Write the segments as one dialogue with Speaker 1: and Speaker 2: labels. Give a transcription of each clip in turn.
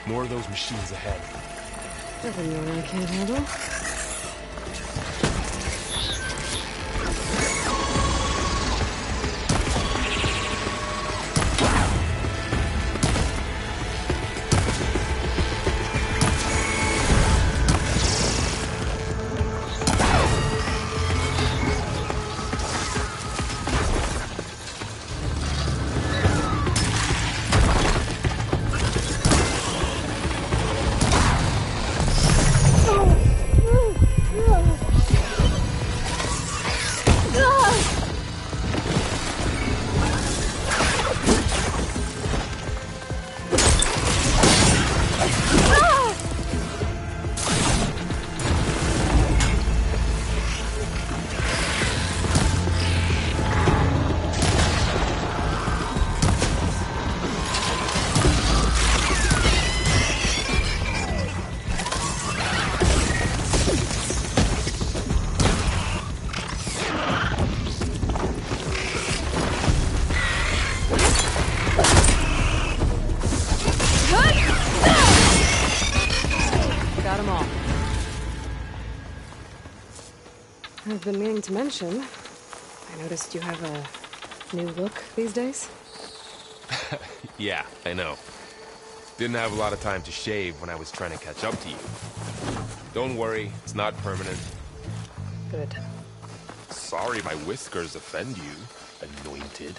Speaker 1: More of those machines ahead.
Speaker 2: Nothing more I can't handle. I've been meaning to mention, I noticed you have a new look these days.
Speaker 1: Yeah, I know. Didn't have a lot of time to shave when I was trying to catch up to you. Don't worry, it's not permanent.
Speaker 2: Good.
Speaker 1: Sorry my whiskers offend you, anointed.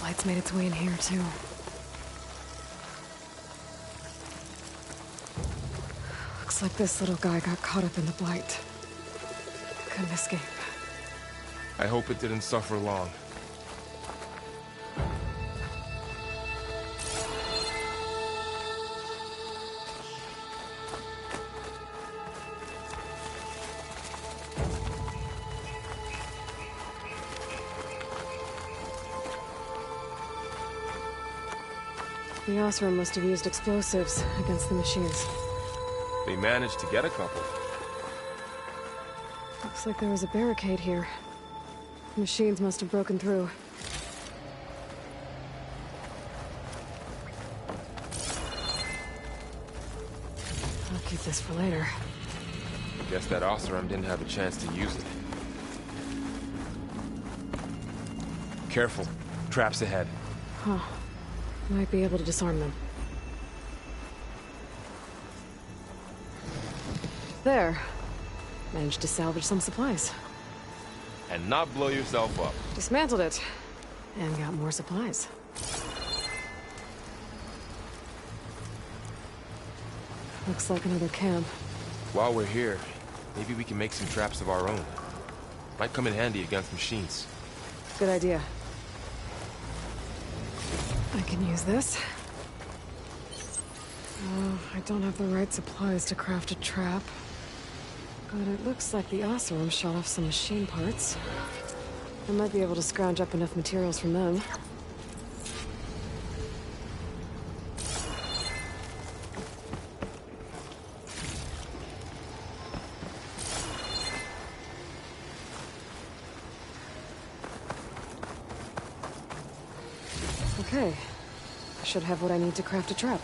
Speaker 2: Light's made its way in here, too. Looks like this little guy got caught up in the blight. Couldn't escape.
Speaker 1: I hope it didn't suffer long.
Speaker 2: The Osram must have used explosives against the machines.
Speaker 1: They managed to get a couple.
Speaker 2: Looks like there was a barricade here. The machines must have broken through. I'll keep this for later.
Speaker 1: Guess that Osram didn't have a chance to use it. Careful. Traps ahead.
Speaker 2: Huh. Might be able to disarm them. There. Managed to salvage some supplies.
Speaker 1: And not blow yourself up.
Speaker 2: Dismantled it. And got more supplies. Looks like another camp.
Speaker 1: While we're here, maybe we can make some traps of our own. Might come in handy against machines.
Speaker 2: Good idea. I can use this. Oh, I don't have the right supplies to craft a trap. But it looks like the Osram shot off some machine parts. I might be able to scrounge up enough materials from them. Okay. I should have what I need to craft a trap.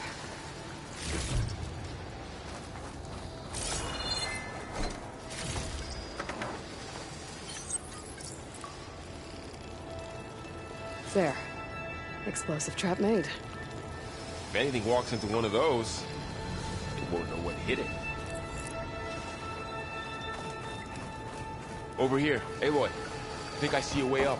Speaker 2: There. Explosive trap made.
Speaker 1: If anything walks into one of those, it won't know what hit it. Over here. Aloy, I think I see a way up.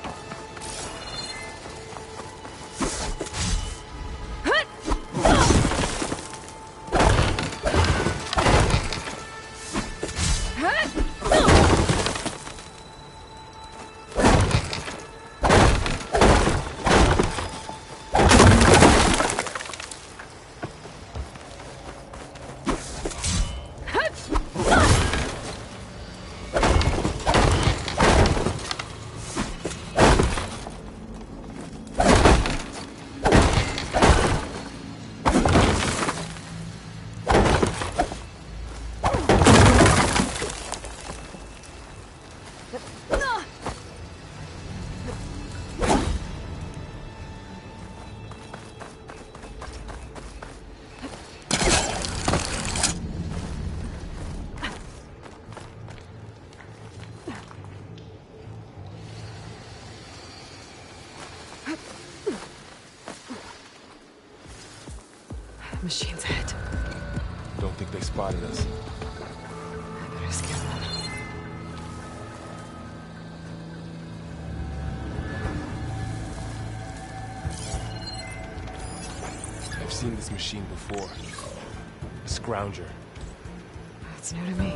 Speaker 2: Machine's ahead.
Speaker 1: Don't think they spotted us.
Speaker 2: I better scare them.
Speaker 1: I've seen this machine before. A scrounger.
Speaker 2: That's new to me.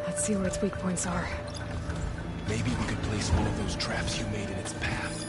Speaker 2: Let's see where its weak points are.
Speaker 1: Maybe we could place one of those traps you made in its path.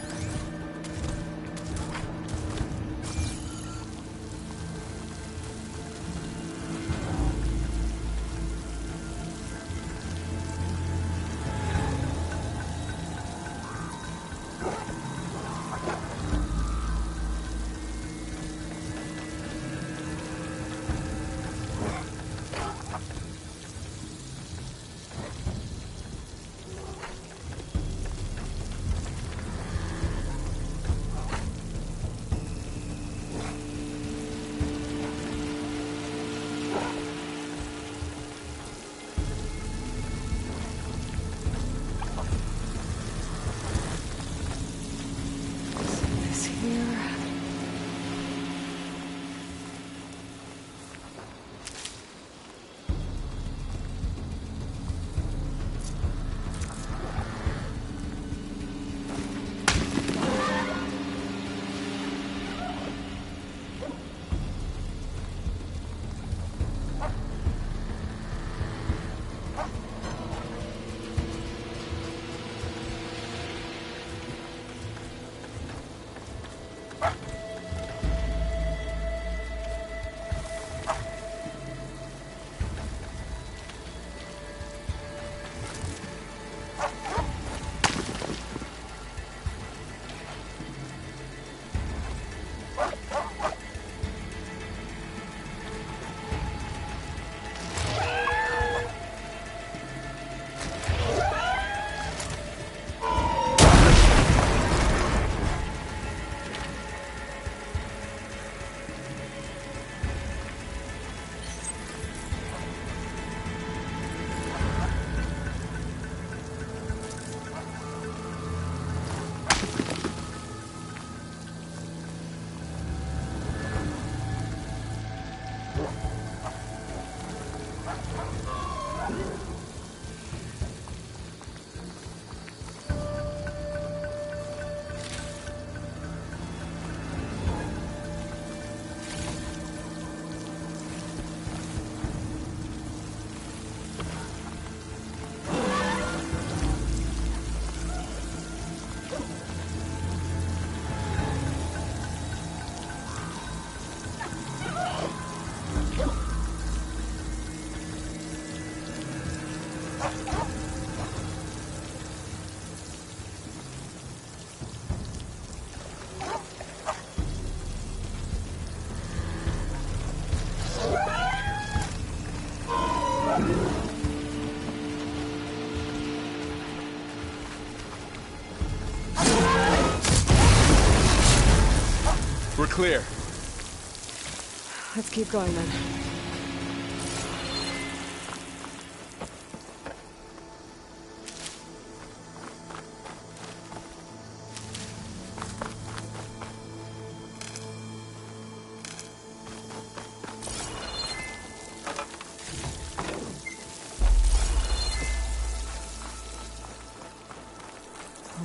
Speaker 1: We're clear.
Speaker 2: Let's keep going then.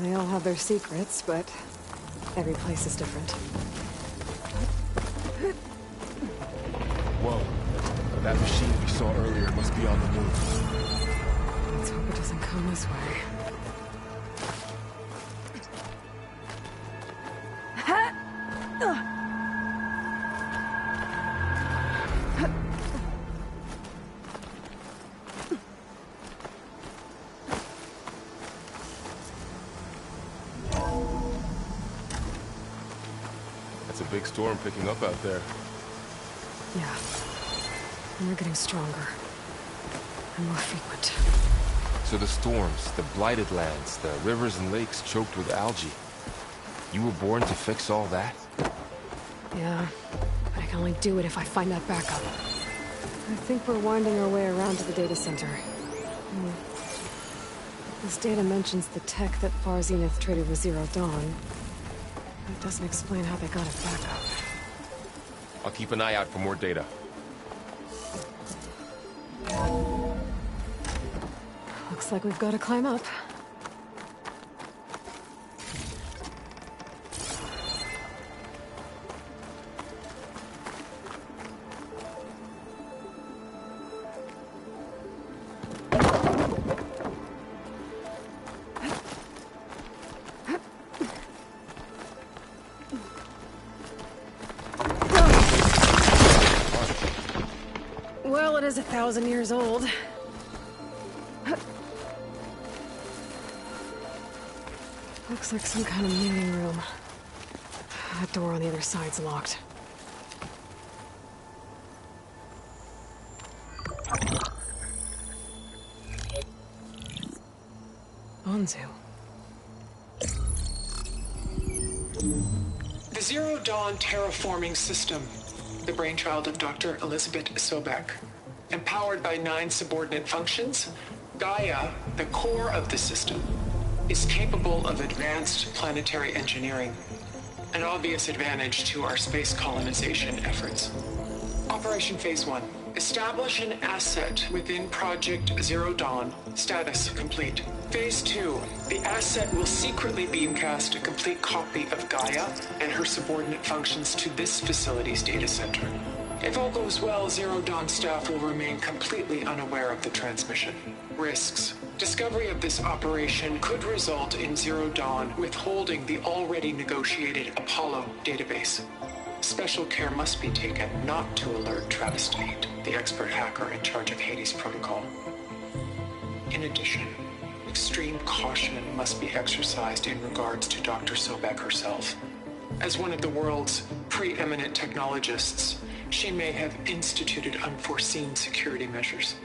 Speaker 2: They all have their secrets, but every place is different.
Speaker 1: Whoa. That machine we saw earlier must be on the move.
Speaker 2: Let's hope it doesn't come this way.
Speaker 1: It's a big storm picking up out there.
Speaker 2: Yeah. And they're getting stronger. And more frequent.
Speaker 1: So the storms, the blighted lands, the rivers and lakes choked with algae. You were born to fix all that?
Speaker 2: Yeah. But I can only do it if I find that backup. I think we're winding our way around to the data center. This data mentions the tech that Far Zenith traded with Zero Dawn. It doesn't explain how they got it back up.
Speaker 1: I'll keep an eye out for more data.
Speaker 2: Looks like we've got to climb up. Well, it is 1,000 years old. Looks like some kind of meeting room. That door on the other side's locked. Onzu.
Speaker 3: The Zero Dawn terraforming system, the brainchild of Dr. Elizabeth Sobek. Empowered by 9 subordinate functions, Gaia, the core of the system, is capable of advanced planetary engineering, an obvious advantage to our space colonization efforts. Operation Phase 1. Establish an asset within Project Zero Dawn. Status complete. Phase 2. The asset will secretly beamcast a complete copy of Gaia and her subordinate functions to this facility's data center. If all goes well, Zero Dawn staff will remain completely unaware of the transmission. Risks. Discovery of this operation could result in Zero Dawn withholding the already negotiated Apollo database. Special care must be taken not to alert Travis Tate, the expert hacker in charge of Hades Protocol. In addition, extreme caution must be exercised in regards to Dr. Sobek herself. As one of the world's preeminent technologists, she may have instituted unforeseen security measures.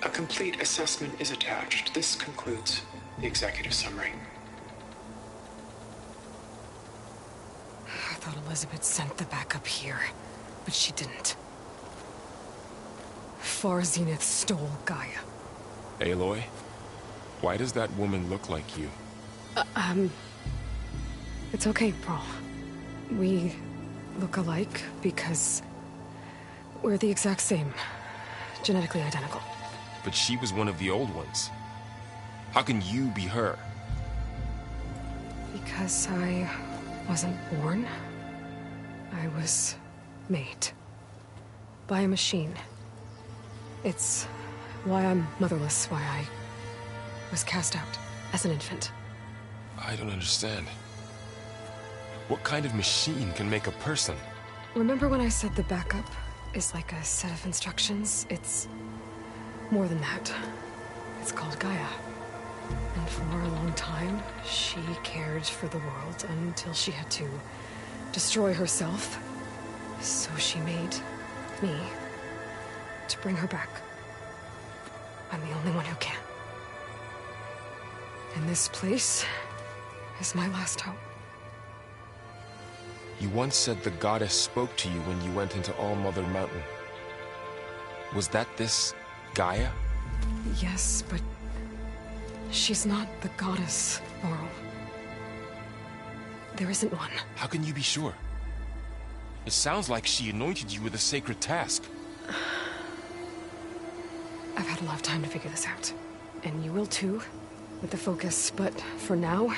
Speaker 3: A complete assessment is attached. This concludes the executive summary.
Speaker 2: I thought Elizabeth sent the backup here, but she didn't. Far Zenith stole Gaia.
Speaker 1: Aloy? Why does that woman look like you?
Speaker 2: It's okay, Pearl. We look alike because we're the exact same. Genetically identical.
Speaker 1: But she was one of the old ones. How can you be her?
Speaker 2: Because I wasn't born. I was made. By a machine. It's why I'm motherless, why I was cast out as an infant.
Speaker 1: I don't understand. What kind of machine can make a person?
Speaker 2: Remember when I said the backup is like a set of instructions? It's more than that. It's called Gaia. And for a long time, she cared for the world until she had to destroy herself. So she made me to bring her back. I'm the only one who can. And this place is my last hope.
Speaker 1: You once said the goddess spoke to you when you went into All Mother Mountain. Was that this Gaia?
Speaker 2: Yes, but she's not the goddess, Laurel. There isn't one.
Speaker 1: How can you be sure? It sounds like she anointed you with a sacred task.
Speaker 2: I've had a lot of time to figure this out. And you will too, with the focus. But for now,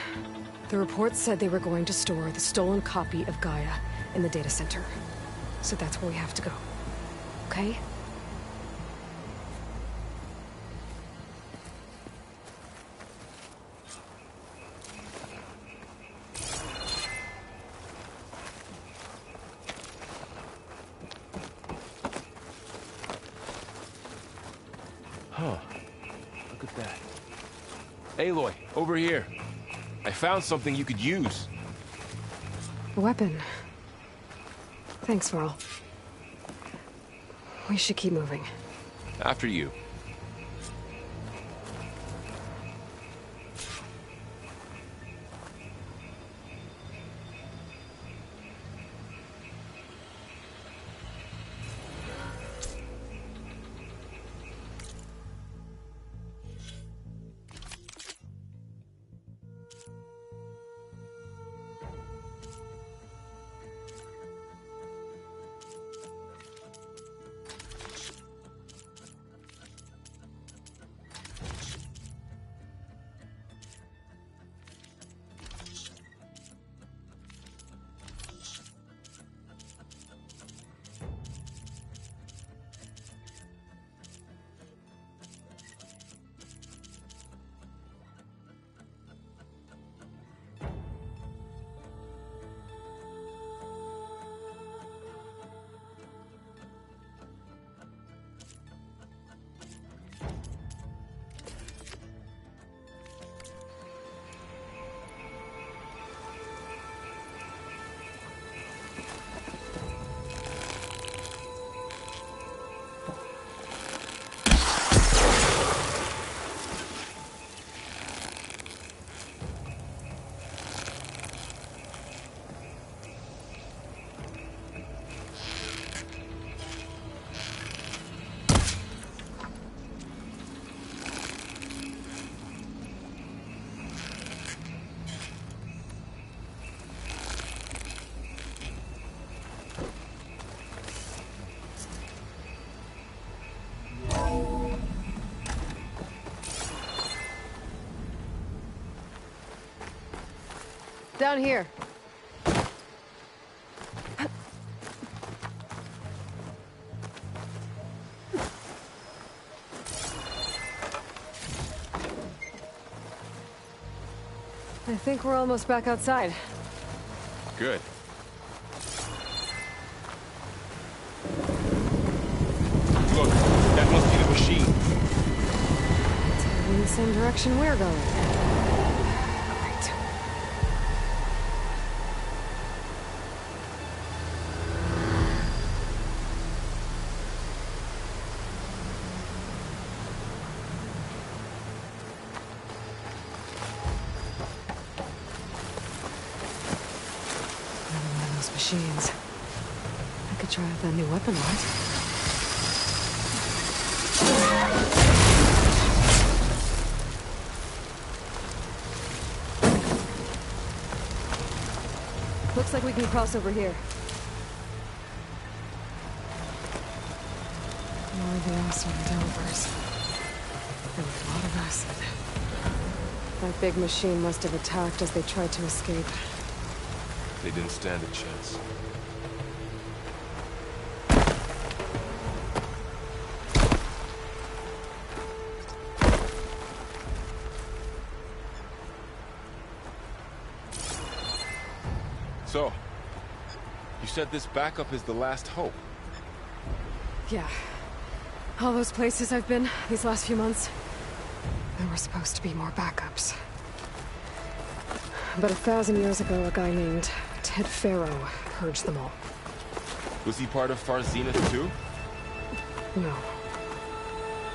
Speaker 2: the report said they were going to store the stolen copy of Gaia in the data center. So that's where we have to go. Okay?
Speaker 1: Huh. Look at that. Aloy, over here. I found something you could use.
Speaker 2: A weapon. Thanks, Varl. We should keep moving.
Speaker 1: After you.
Speaker 2: Down here. I think we're almost back outside.
Speaker 1: Good. Look, that must be the machine.
Speaker 2: It's heading in the same direction we're going. Great. Another one of those machines. I could try out that new weapon line. Looks like we can cross over here. More of the awesome developers. There were a lot of acid. That big machine must have attacked as they tried to escape.
Speaker 1: They didn't stand a chance. So, you said this backup is the last hope.
Speaker 2: Yeah. All those places I've been these last few months, there were supposed to be more backups. But 1,000 years ago, a guy named Ted Faro purged them all.
Speaker 1: Was he part of Far Zenith too?
Speaker 2: No.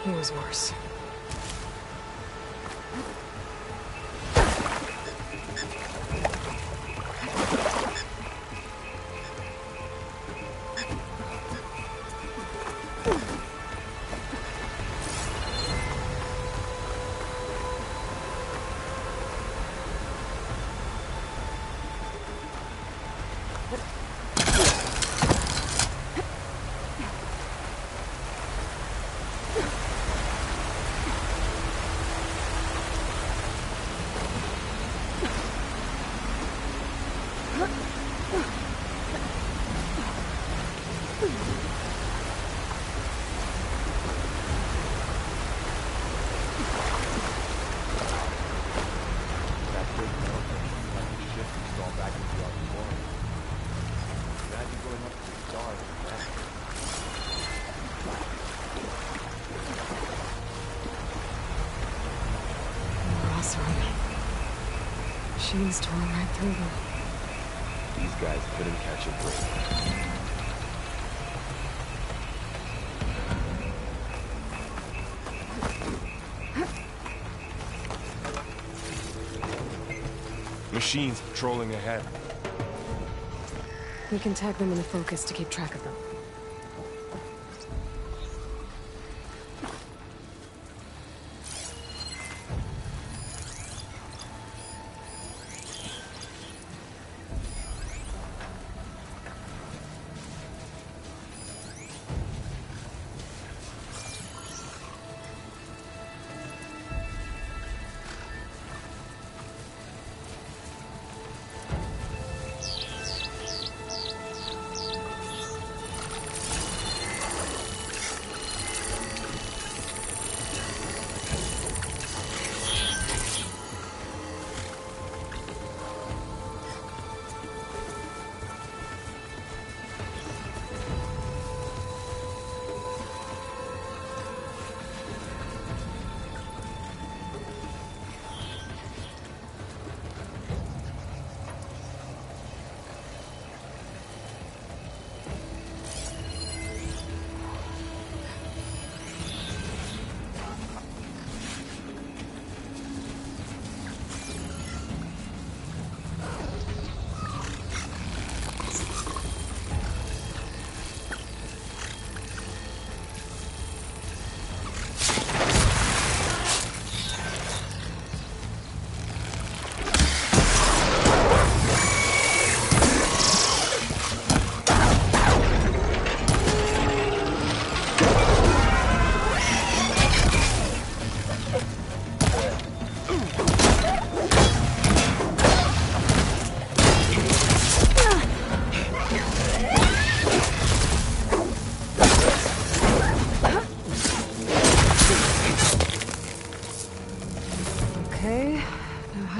Speaker 2: He was worse. Machines tore right through them.
Speaker 1: These guys couldn't catch a break. Machines patrolling ahead.
Speaker 2: We can tag them in the focus to keep track of them.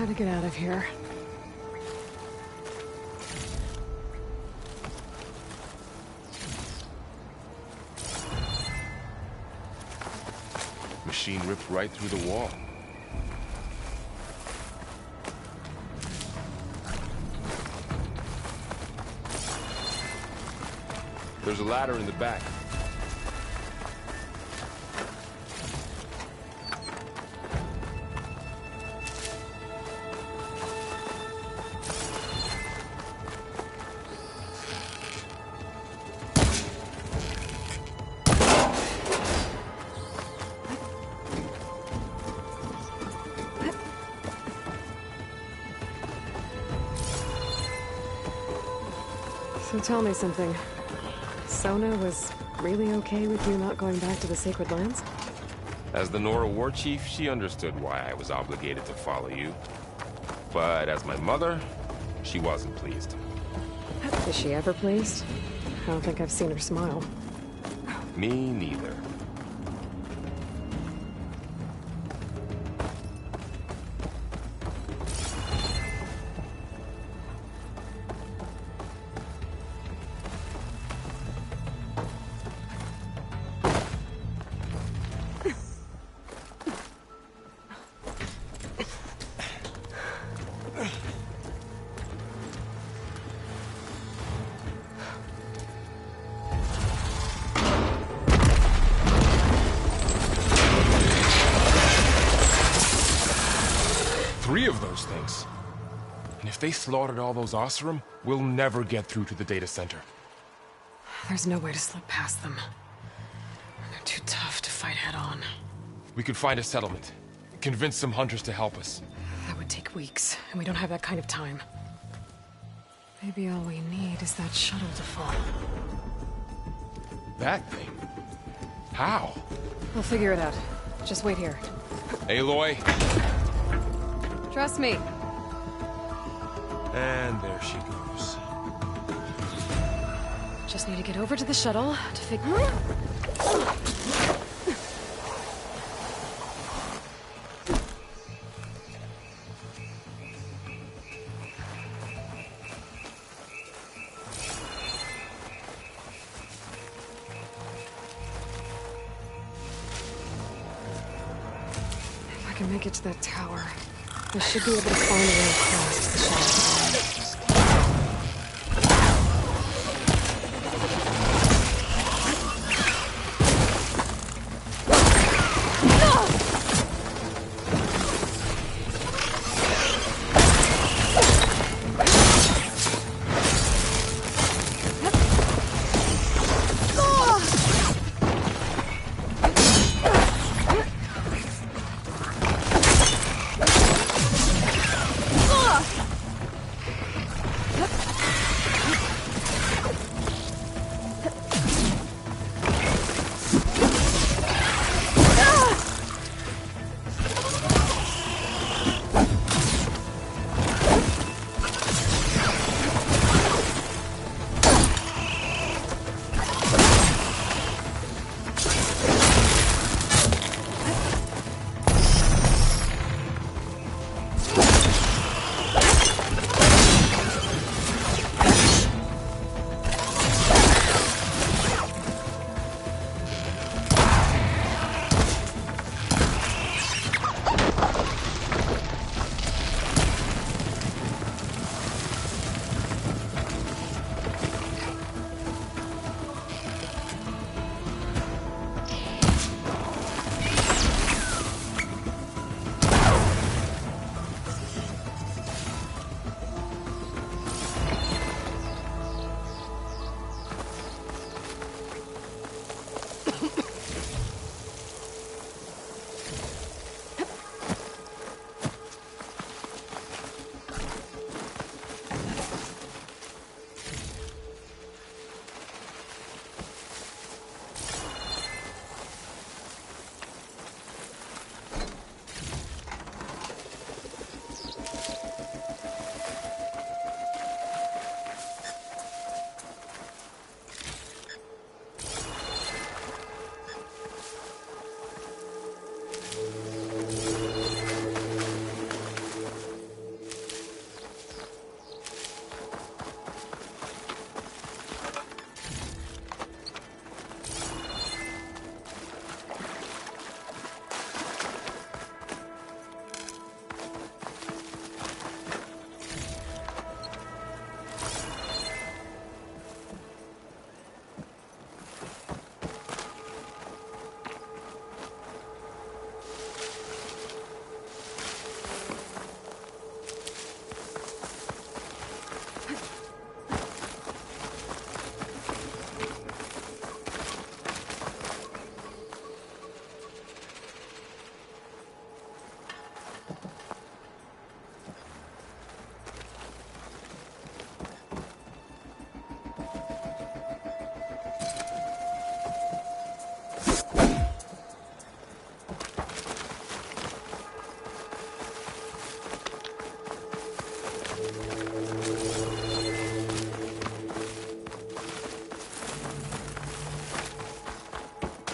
Speaker 2: gotta get out of here.
Speaker 1: Machine ripped right through the wall. There's a ladder in the back.
Speaker 2: So tell me something. Sona was really okay with you not going back to the Sacred Lands?
Speaker 1: As the Nora war chief, she understood why I was obligated to follow you. But as my mother, she wasn't pleased.
Speaker 2: Is she ever pleased? I don't think I've seen her smile.
Speaker 1: Me neither. Three of those things. And if they slaughtered all those Oseram, we'll never get through to the data center.
Speaker 2: There's no way to slip past them. They're too tough to fight head-on.
Speaker 1: We could find a settlement. Convince some hunters to help us.
Speaker 2: That would take weeks, and we don't have that kind of time. Maybe all we need is that shuttle to fall.
Speaker 1: That thing? How?
Speaker 2: We'll figure it out. Just wait here.
Speaker 1: Aloy.
Speaker 2: Trust me.
Speaker 1: And there she goes.
Speaker 2: Just need to get over to the shuttle to figure... If I can make it to that tower, I should be able to find a way across to the shuttle.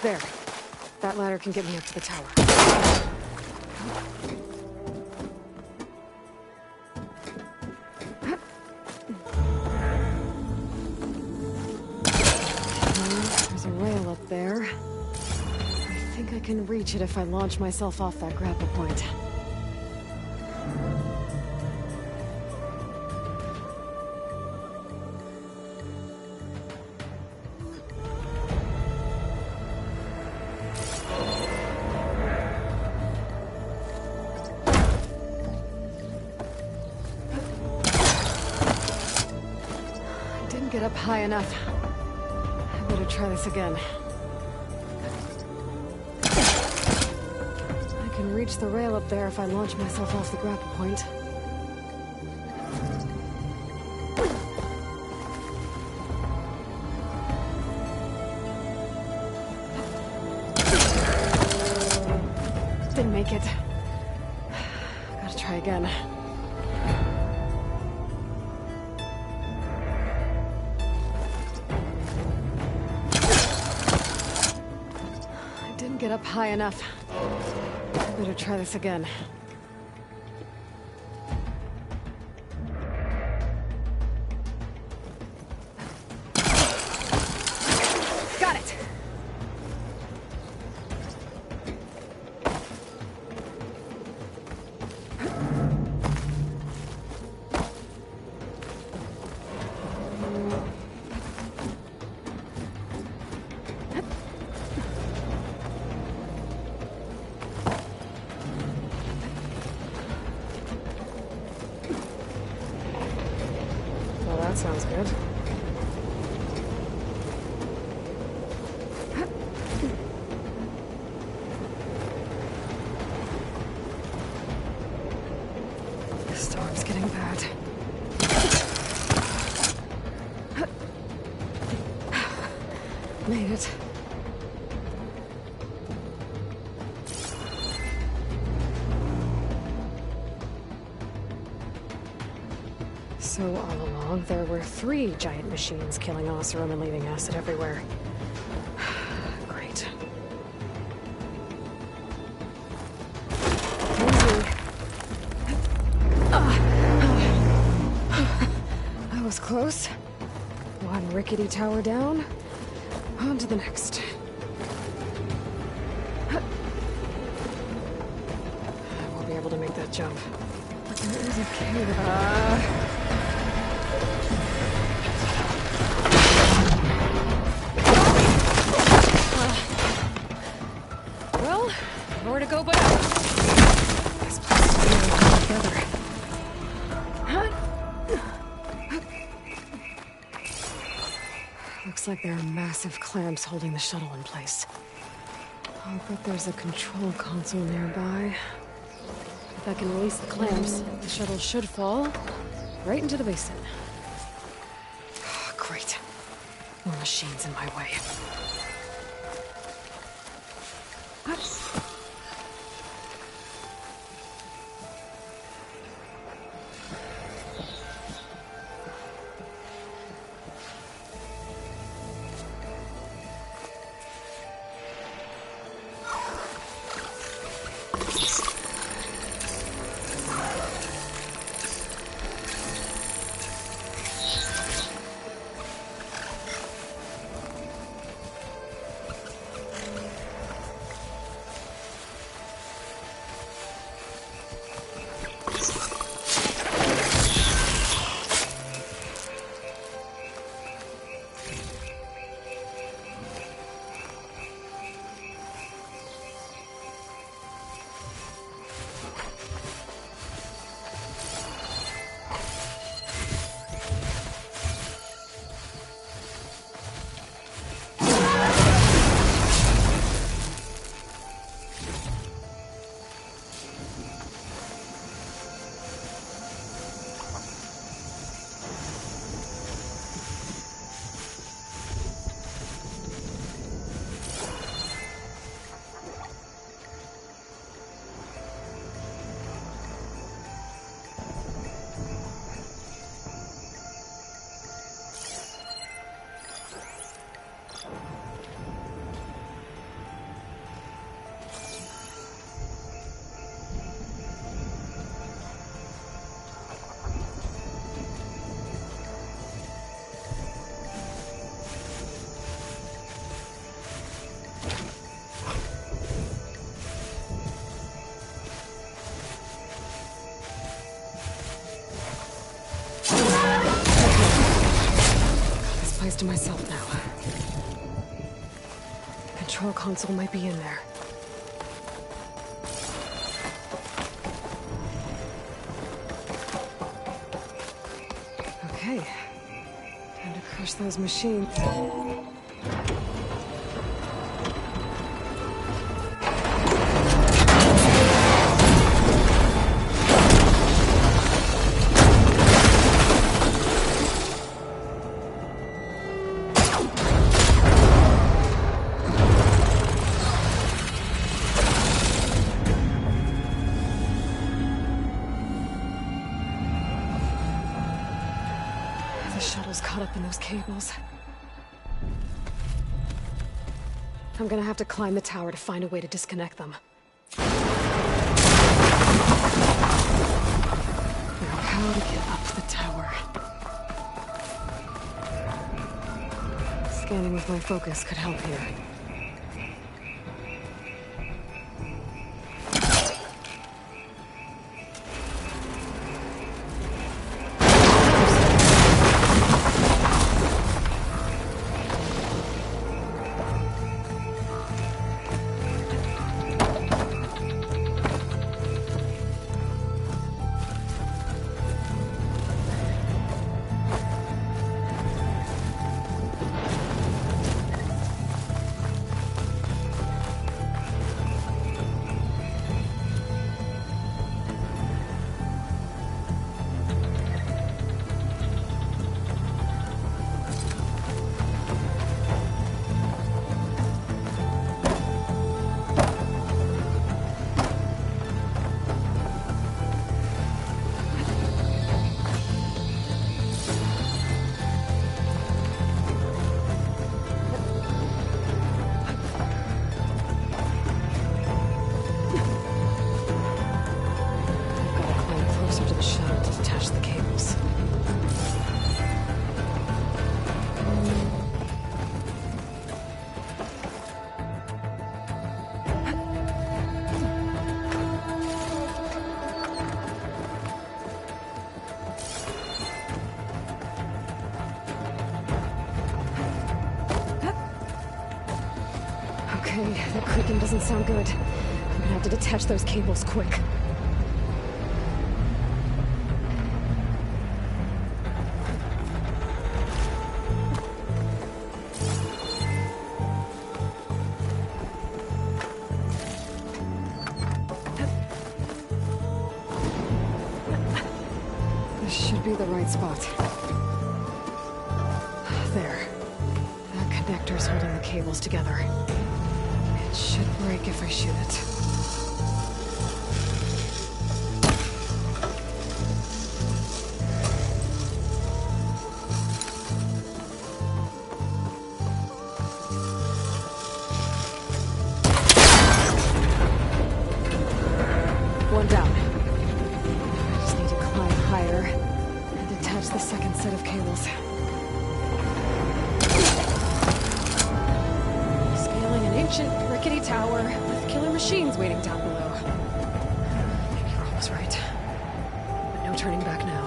Speaker 2: There. That ladder can get me up to the tower. There's a rail up there. I think I can reach it if I launch myself off that grapple point. Get up high enough. I better try this again. I can reach the rail up there if I launch myself off the grapple point. Didn't make it. Gotta try again. Get up high enough. Better try this again. Got it! That sounds good. The storm's getting bad. Made it. So all along, there were 3 giant machines killing Oseram and leaving acid everywhere. Great. That was close. One rickety tower down. On to the next. I won't be able to make that jump. But there is a cave. Well, nowhere to go but up. This place is really coming together. Looks like there are massive clamps holding the shuttle in place. I'll bet there's a control console nearby. If I can release the clamps, the shuttle should fall right into the basin. Great. More machines in my way. device to myself now. The control console might be in there. Okay. Time to crush those machines. Cables. I'm gonna have to climb the tower to find a way to disconnect them. Now, how to get up the tower? Scanning with my focus could help here. Okay, that creaking doesn't sound good. I'm gonna have to detach those cables quick. This should be the right spot. There. That connector's holding the cables together. It should break if I shoot it. One down. I just need to climb higher and detach the second set of cables. Scaling an ancient rickety tower with killer machines waiting down below. Maybe Rob was right. But no turning back now.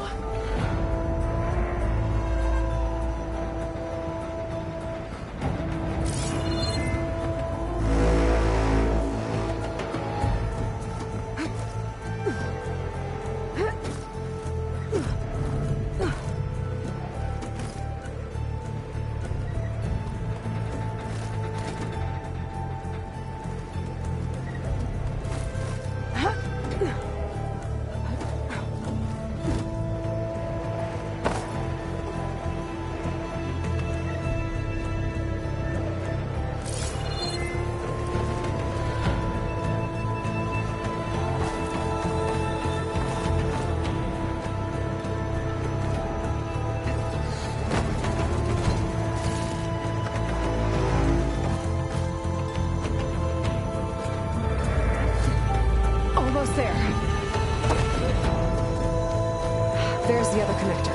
Speaker 2: Almost there. There's the other connector.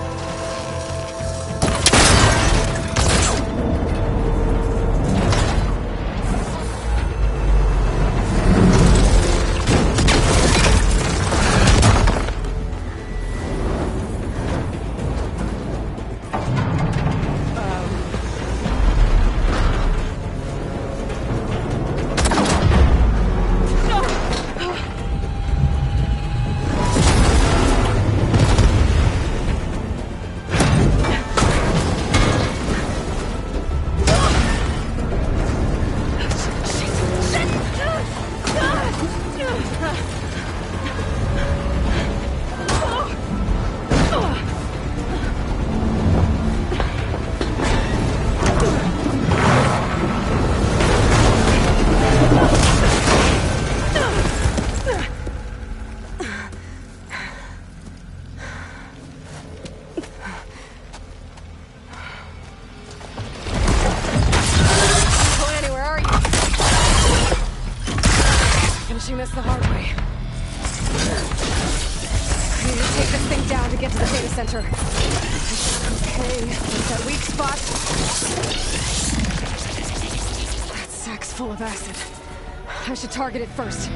Speaker 2: finishing this the hard way. I need to take this thing down to get to the data center. Okay, there's that weak spot. That sack's full of acid. I should target it first.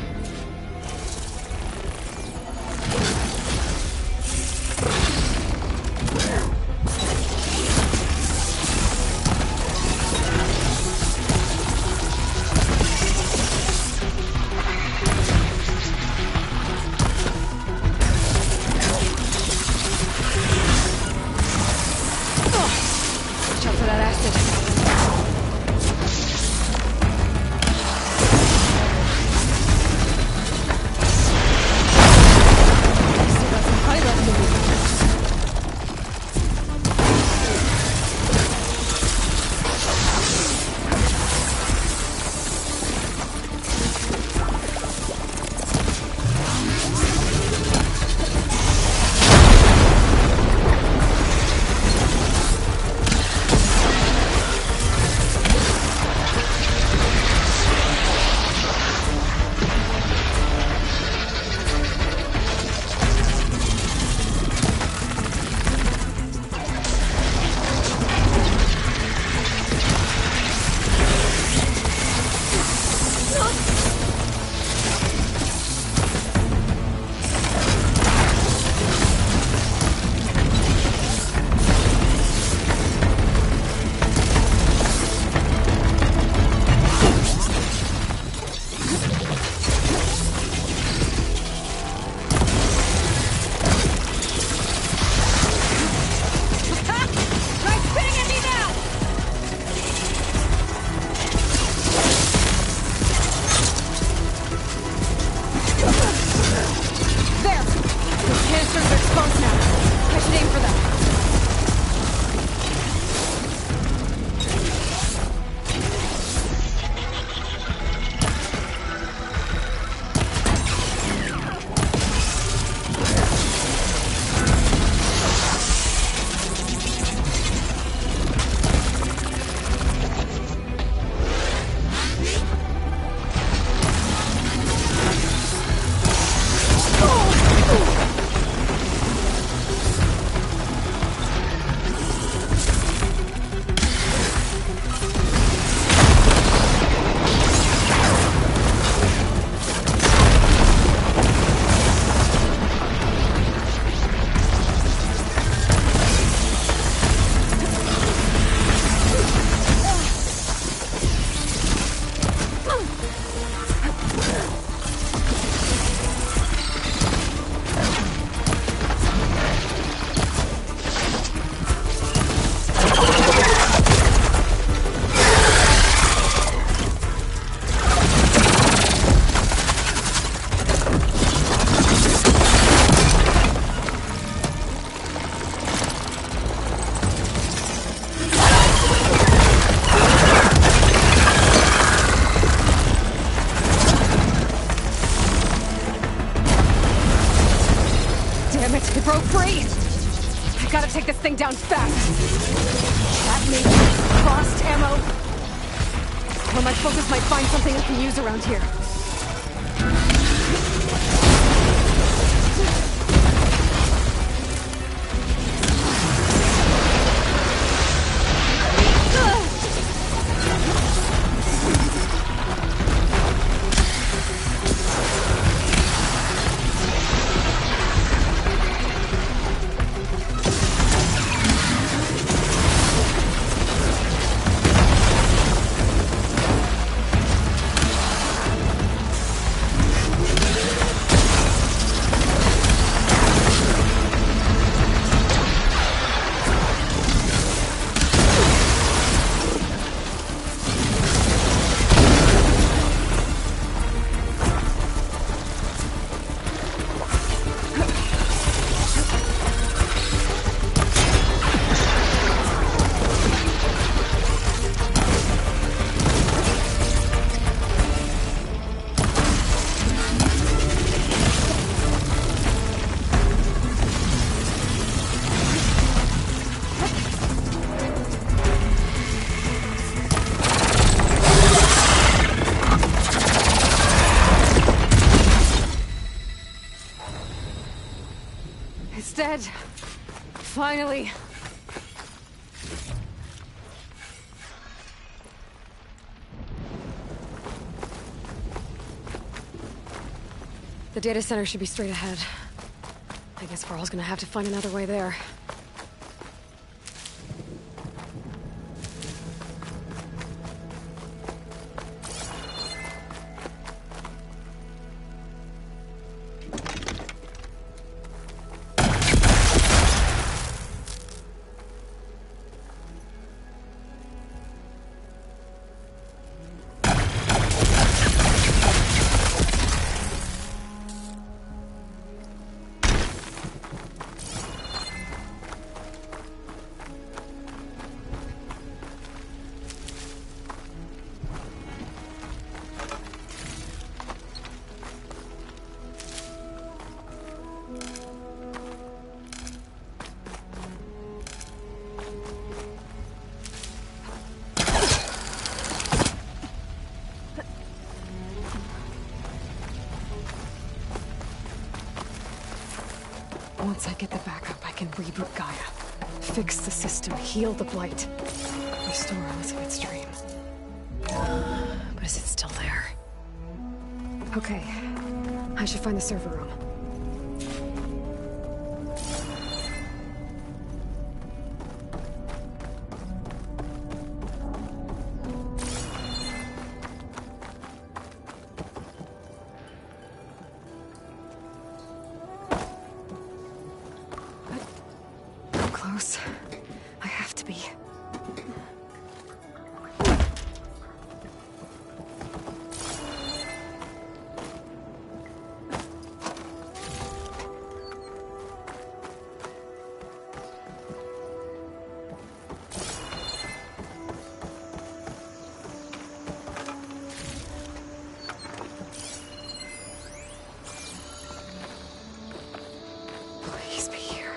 Speaker 2: Take this thing down fast. That means lost ammo. Well, my focus might find something I can use around here. dead. Finally. The data center should be straight ahead. I guess we're all gonna have to find another way there. Once I get the backup, I can reboot Gaia. Fix the system, heal the blight. Restore Elizabeth's dream. But is it still there? Okay. I should find the server room. I have to be. Please be here.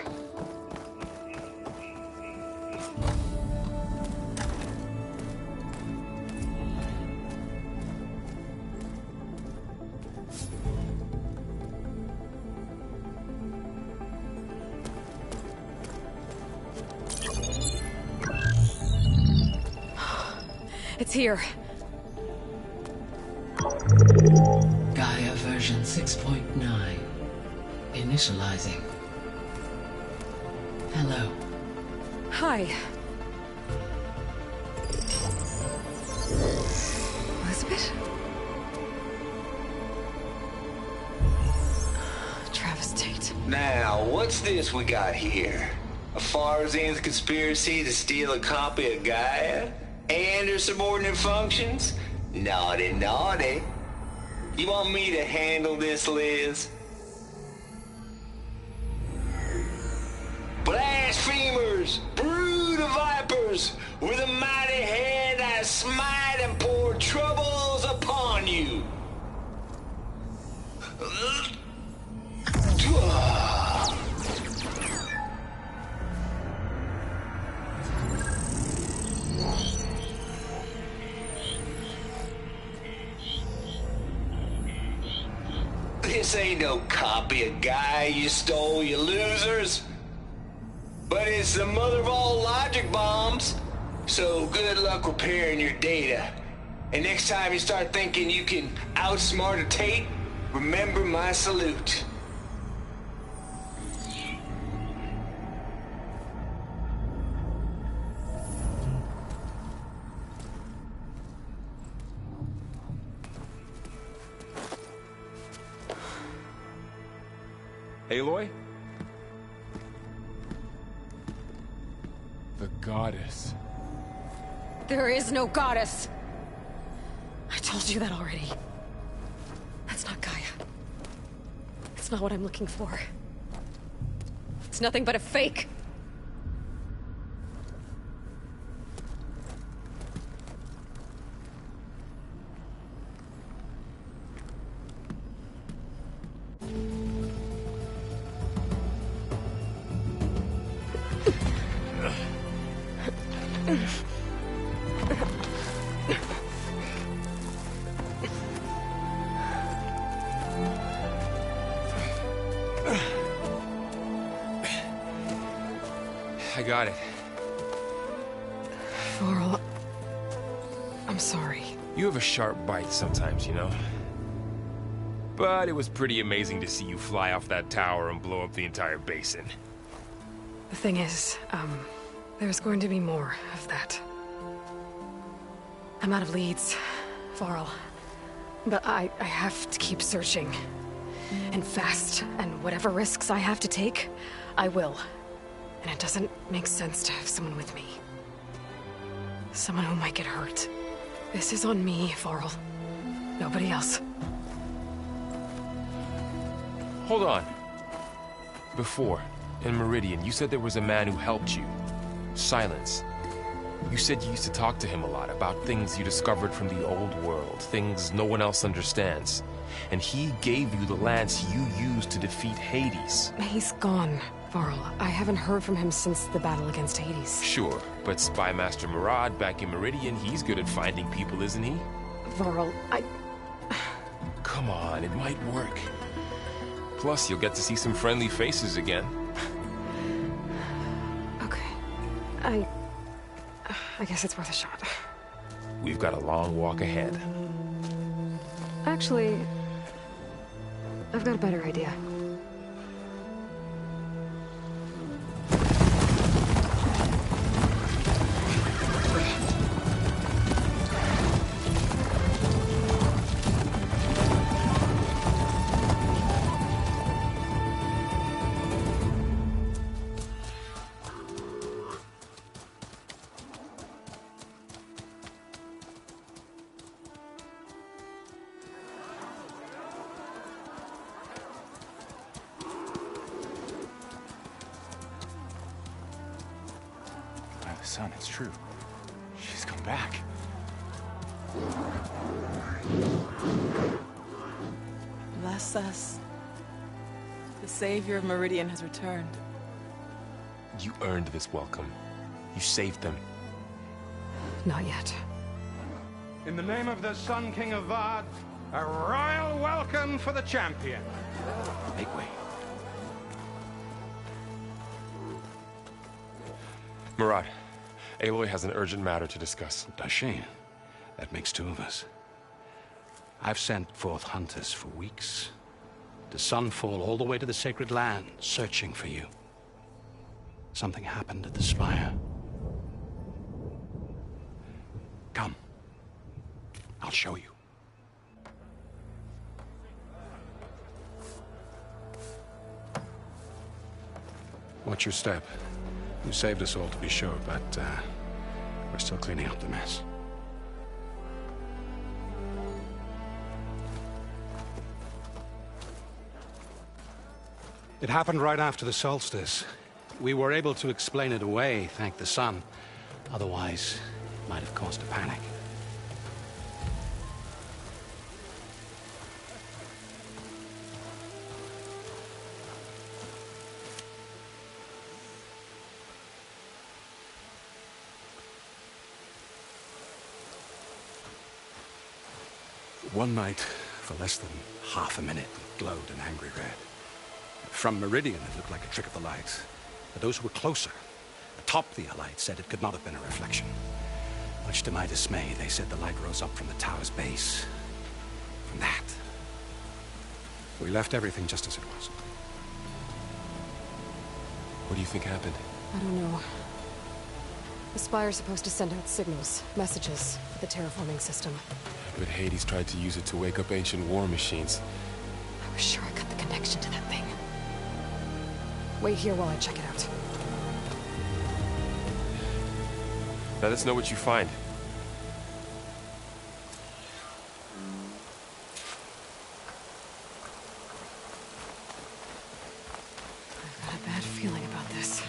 Speaker 2: It's here.
Speaker 4: Gaia version 6.9. Initializing. Hello.
Speaker 2: Hi. Elizabeth? Travis Tate.
Speaker 5: Now, what's this we got here? A Farzan's conspiracy to steal a copy of Gaia? And her subordinate functions? Naughty, naughty. You want me to handle this, Liz? Blasphemers! Brood of vipers! With a mighty hand I smite and pour troubles upon you! This ain't no copy of Gaia you stole, you losers. But it's the mother of all logic bombs. So good luck repairing your data. And next time you start thinking you can outsmart a Tate, remember my salute.
Speaker 1: Aloy? The goddess.
Speaker 2: There is no goddess. I told you that already. That's not Gaia. It's not what I'm looking for. It's nothing but a fake.
Speaker 1: I got it.
Speaker 2: Varl, I'm sorry.
Speaker 1: You have a sharp bite sometimes, you know? But it was pretty amazing to see you fly off that tower and blow up the entire basin.
Speaker 2: The thing is, there's going to be more of that. I'm out of leads, Varl. But I have to keep searching. And fast, and whatever risks I have to take, I will. And it doesn't make sense to have someone with me. Someone who might get hurt. This is on me, Varl. Nobody else.
Speaker 1: Hold on. Before, in Meridian, you said there was a man who helped you. Silence. You said you used to talk to him a lot about things you discovered from the old world, things no one else understands. And he gave you the lance you used to defeat Hades.
Speaker 2: He's gone, Varl. I haven't heard from him since the battle against Hades.
Speaker 1: Sure, but Spy Master Murad back in Meridian, he's good at finding people, isn't he?
Speaker 2: Varl,
Speaker 1: Come on, it might work. Plus, you'll get to see some friendly faces again.
Speaker 2: Okay. I guess it's worth a shot.
Speaker 1: We've got a long walk ahead.
Speaker 2: Actually, I've got a better idea.
Speaker 6: Son, it's true. She's come back.
Speaker 7: Bless us. The savior of Meridian has returned.
Speaker 1: You earned this welcome. You saved them.
Speaker 2: Not yet.
Speaker 8: In the name of the Sun King of Vard, a royal welcome for the champion.
Speaker 6: Make way.
Speaker 1: Murad, Aloy has an urgent matter to discuss.
Speaker 6: Dashane, that makes two of us. I've sent forth hunters for weeks. To Sunfall, all the way to the Sacred Land, searching for you. Something happened at the Spire. Come. I'll show you. Watch your step. You saved us all, to be sure, but we're still cleaning up the mess. It happened right after the solstice. We were able to explain it away, thank the sun. Otherwise, it might have caused a panic. One night, for less than half a minute, it glowed an angry red. From Meridian, it looked like a trick of the light. But those who were closer, atop the light, said it could not have been a reflection. Much to my dismay, they said the light rose up from the tower's base. From that. We left everything just as it was.
Speaker 1: What do you think happened?
Speaker 2: I don't know. The Spire's supposed to send out signals, messages, for the terraforming system.
Speaker 1: But Hades tried to use it to wake up ancient war machines.
Speaker 2: I was sure I got the connection to that thing. Wait here while I check it out.
Speaker 1: Let us know what you find.
Speaker 2: I've got a bad feeling about this.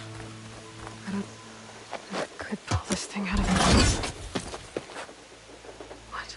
Speaker 2: I don't think I could pull this thing out of my... What?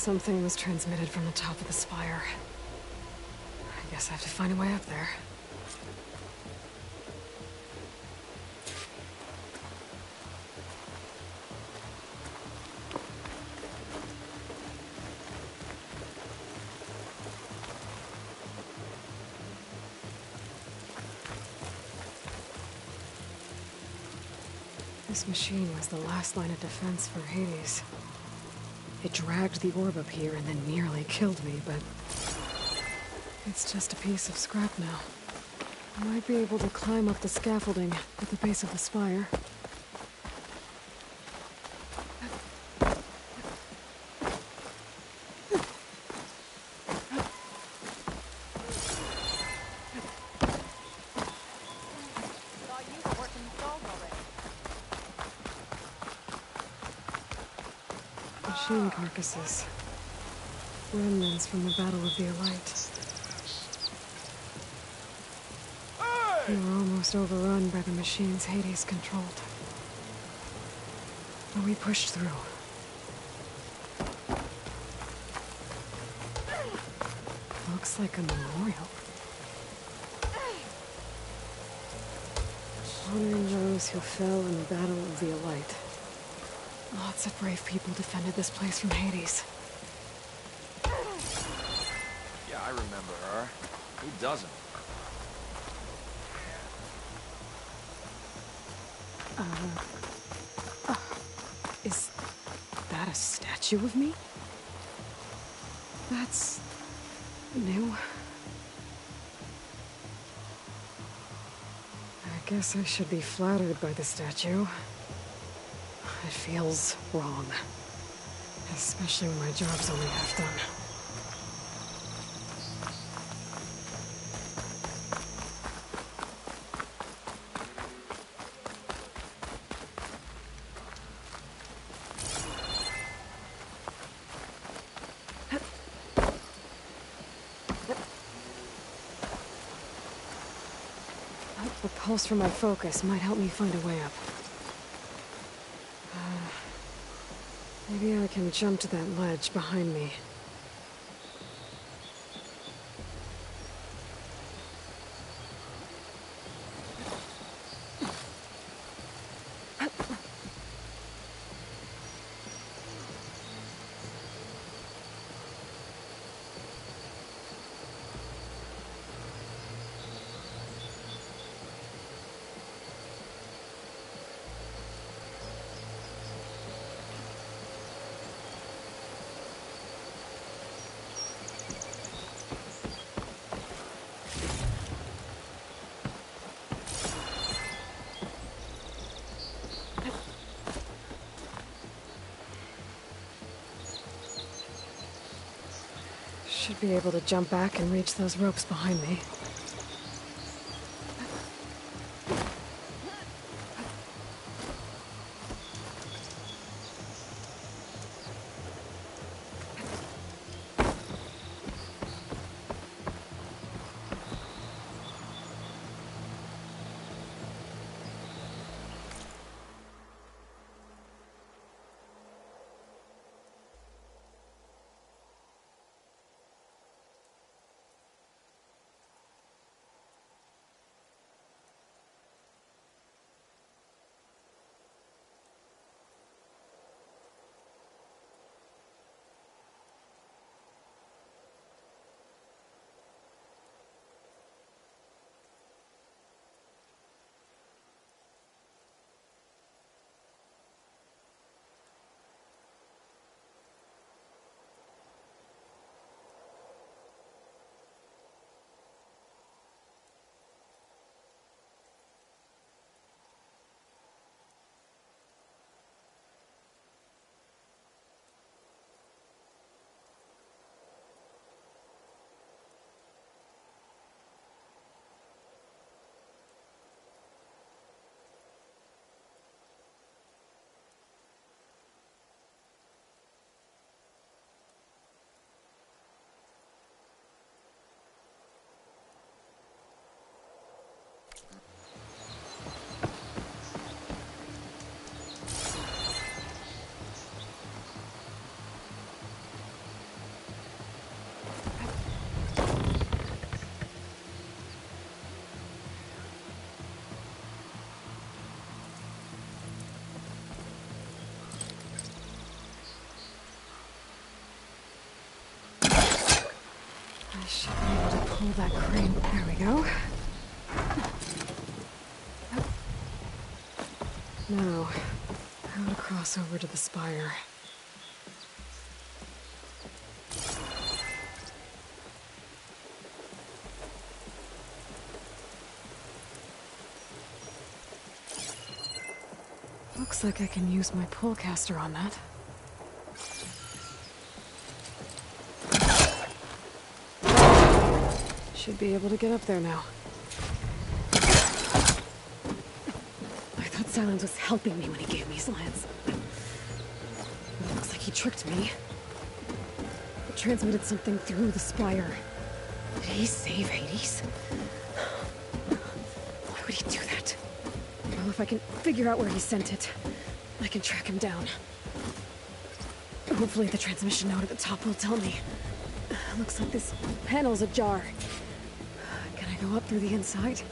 Speaker 2: Something was transmitted from the top of the spire. I guess I have to find a way up there. This machine was the last line of defense for Hades. It dragged the orb up here and then nearly killed me, but it's just a piece of scrap now. I might be able to climb up the scaffolding at the base of the spire. Machine carcasses. Remnants from the Battle of the Elite. We were almost overrun by the machines Hades controlled. But we pushed through. Looks like a memorial. Honoring those who fell in the Battle of the Elite. Lots of brave people defended this place from Hades.
Speaker 9: Yeah, I remember her. Who doesn't?
Speaker 2: Is that a statue of me? That's new. I guess I should be flattered by the statue. It feels wrong. Especially when my job's only half done. The pulse from my focus might help me find a way up. Maybe I can jump to that ledge behind me. Should be able to jump back and reach those ropes behind me. Should be able to pull that crane. There we go. Now, how to cross over to the spire. Looks like I can use my pullcaster on that. Should be able to get up there now. I thought Silence was helping me when he gave me his lance. It looks like he tricked me. It transmitted something through the spire. Did he save Hades? Why would he do that? Well, if I can figure out where he sent it, I can track him down. Hopefully the transmission note at the top will tell me. Looks like this panel's ajar. Can I go up through the inside?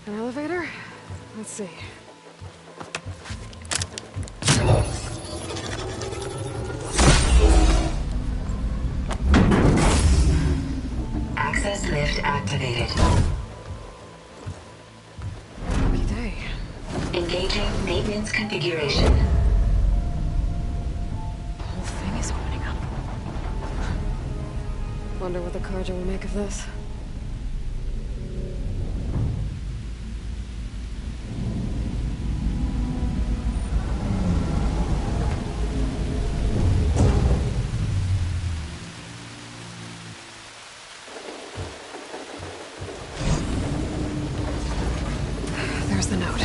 Speaker 2: An elevator? Let's see.
Speaker 10: Access lift activated.
Speaker 2: Lucky day.
Speaker 10: Engaging maintenance configuration.
Speaker 2: The whole thing is opening up. Wonder what the Carja will make of this. There's the note.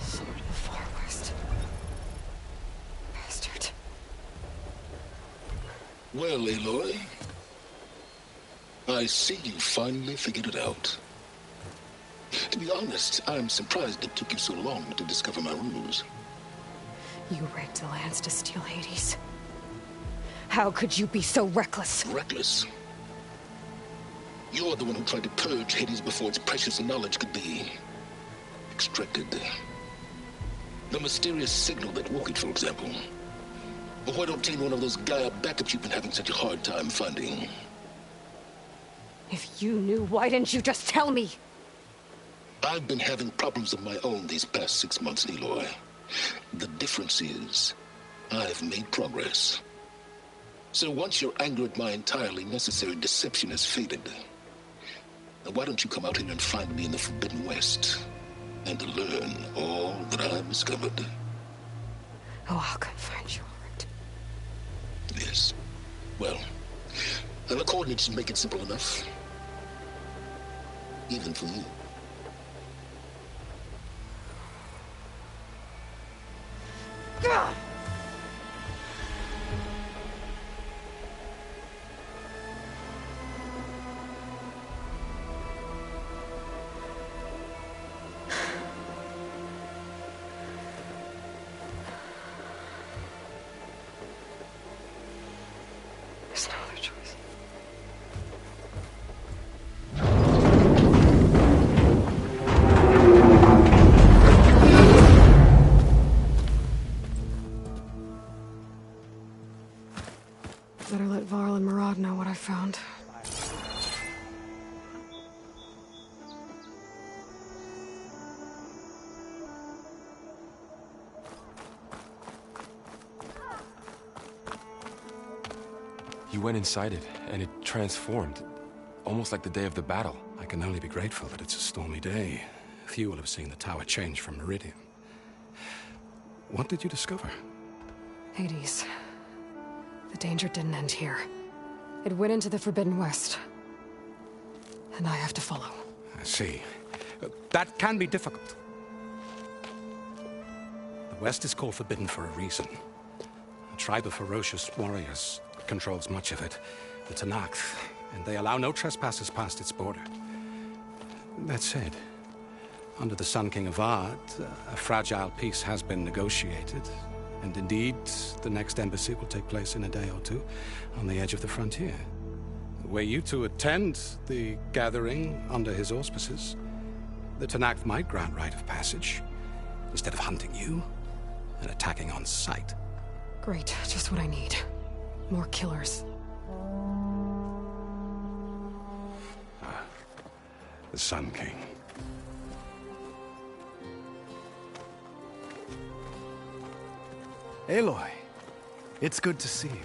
Speaker 2: Sword of the Far West. Bastard.
Speaker 11: Well, Aloy, I see you finally figured it out. To be honest, I'm surprised it took you so long to discover my ruse.
Speaker 2: You rigged the lance to steal Hades. How could you be so reckless?
Speaker 11: Reckless? You're the one who tried to purge Hades before its precious knowledge could be extracted. The mysterious signal that woke it, for example. Or why don't obtain one of those Gaia backups you've been having such a hard time finding?
Speaker 2: If you knew, why didn't you just tell me?
Speaker 11: I've been having problems of my own these past 6 months, Aloy. The difference is, I've made progress. So once your anger at my entirely necessary deception has faded, now why don't you come out here and find me in the Forbidden West, and learn all that I've discovered?
Speaker 2: Oh, I'll come find you, all right.
Speaker 11: Yes. Well, and the coordinates make it simple enough. Even for you.
Speaker 2: Gah! There's no other choice. Better let Varl and Murad know what I found.
Speaker 1: You went inside it, and it transformed. Almost like the day of the battle.
Speaker 6: I can only be grateful that it's a stormy day. Few will have seen the tower change from Meridian. What did you discover?
Speaker 2: Hades. The danger didn't end here. It went into the Forbidden West. And I have to follow.
Speaker 6: I see. That can be difficult. The West is called Forbidden for a reason. A tribe of ferocious warriors controls much of it, the Tenakth, and they allow no trespassers past its border. That said, under the Sun King of Ard, a fragile peace has been negotiated, and indeed, the next embassy will take place in a day or two on the edge of the frontier. Were you to attend the gathering under his auspices, the Tenakth might grant right of passage, instead of hunting you and attacking on sight.
Speaker 2: Great, just what I need. More killers.
Speaker 6: The Sun King.
Speaker 12: Aloy, it's good to see you.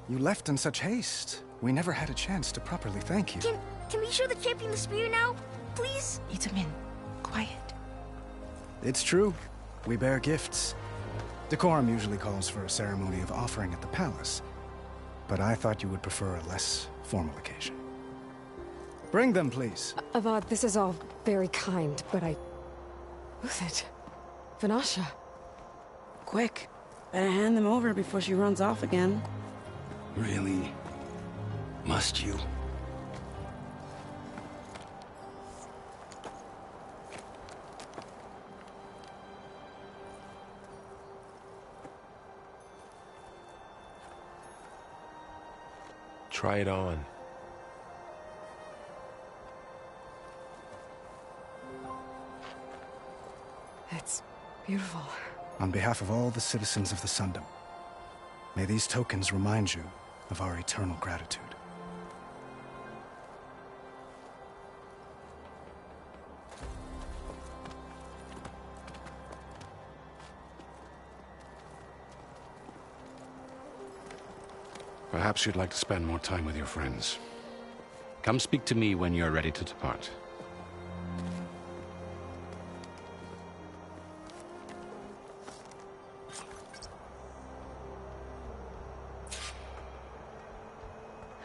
Speaker 12: You left in such haste. We never had a chance to properly thank you.
Speaker 13: Can we show the champion the spear now? Please?
Speaker 7: Itamin, quiet.
Speaker 12: It's true. We bear gifts. Decorum usually calls for a ceremony of offering at the palace, but I thought you would prefer a less formal occasion. Bring them, please.
Speaker 2: Avad, this is all very kind, but Who's it? Vanasha.
Speaker 7: Quick. Better hand them over before she runs off again.
Speaker 6: Really? Must you?
Speaker 1: Try it on.
Speaker 2: It's beautiful.
Speaker 12: On behalf of all the citizens of the Sundom, may these tokens remind you of our eternal gratitude.
Speaker 6: Perhaps you'd like to spend more time with your friends. Come speak to me when you're ready to depart.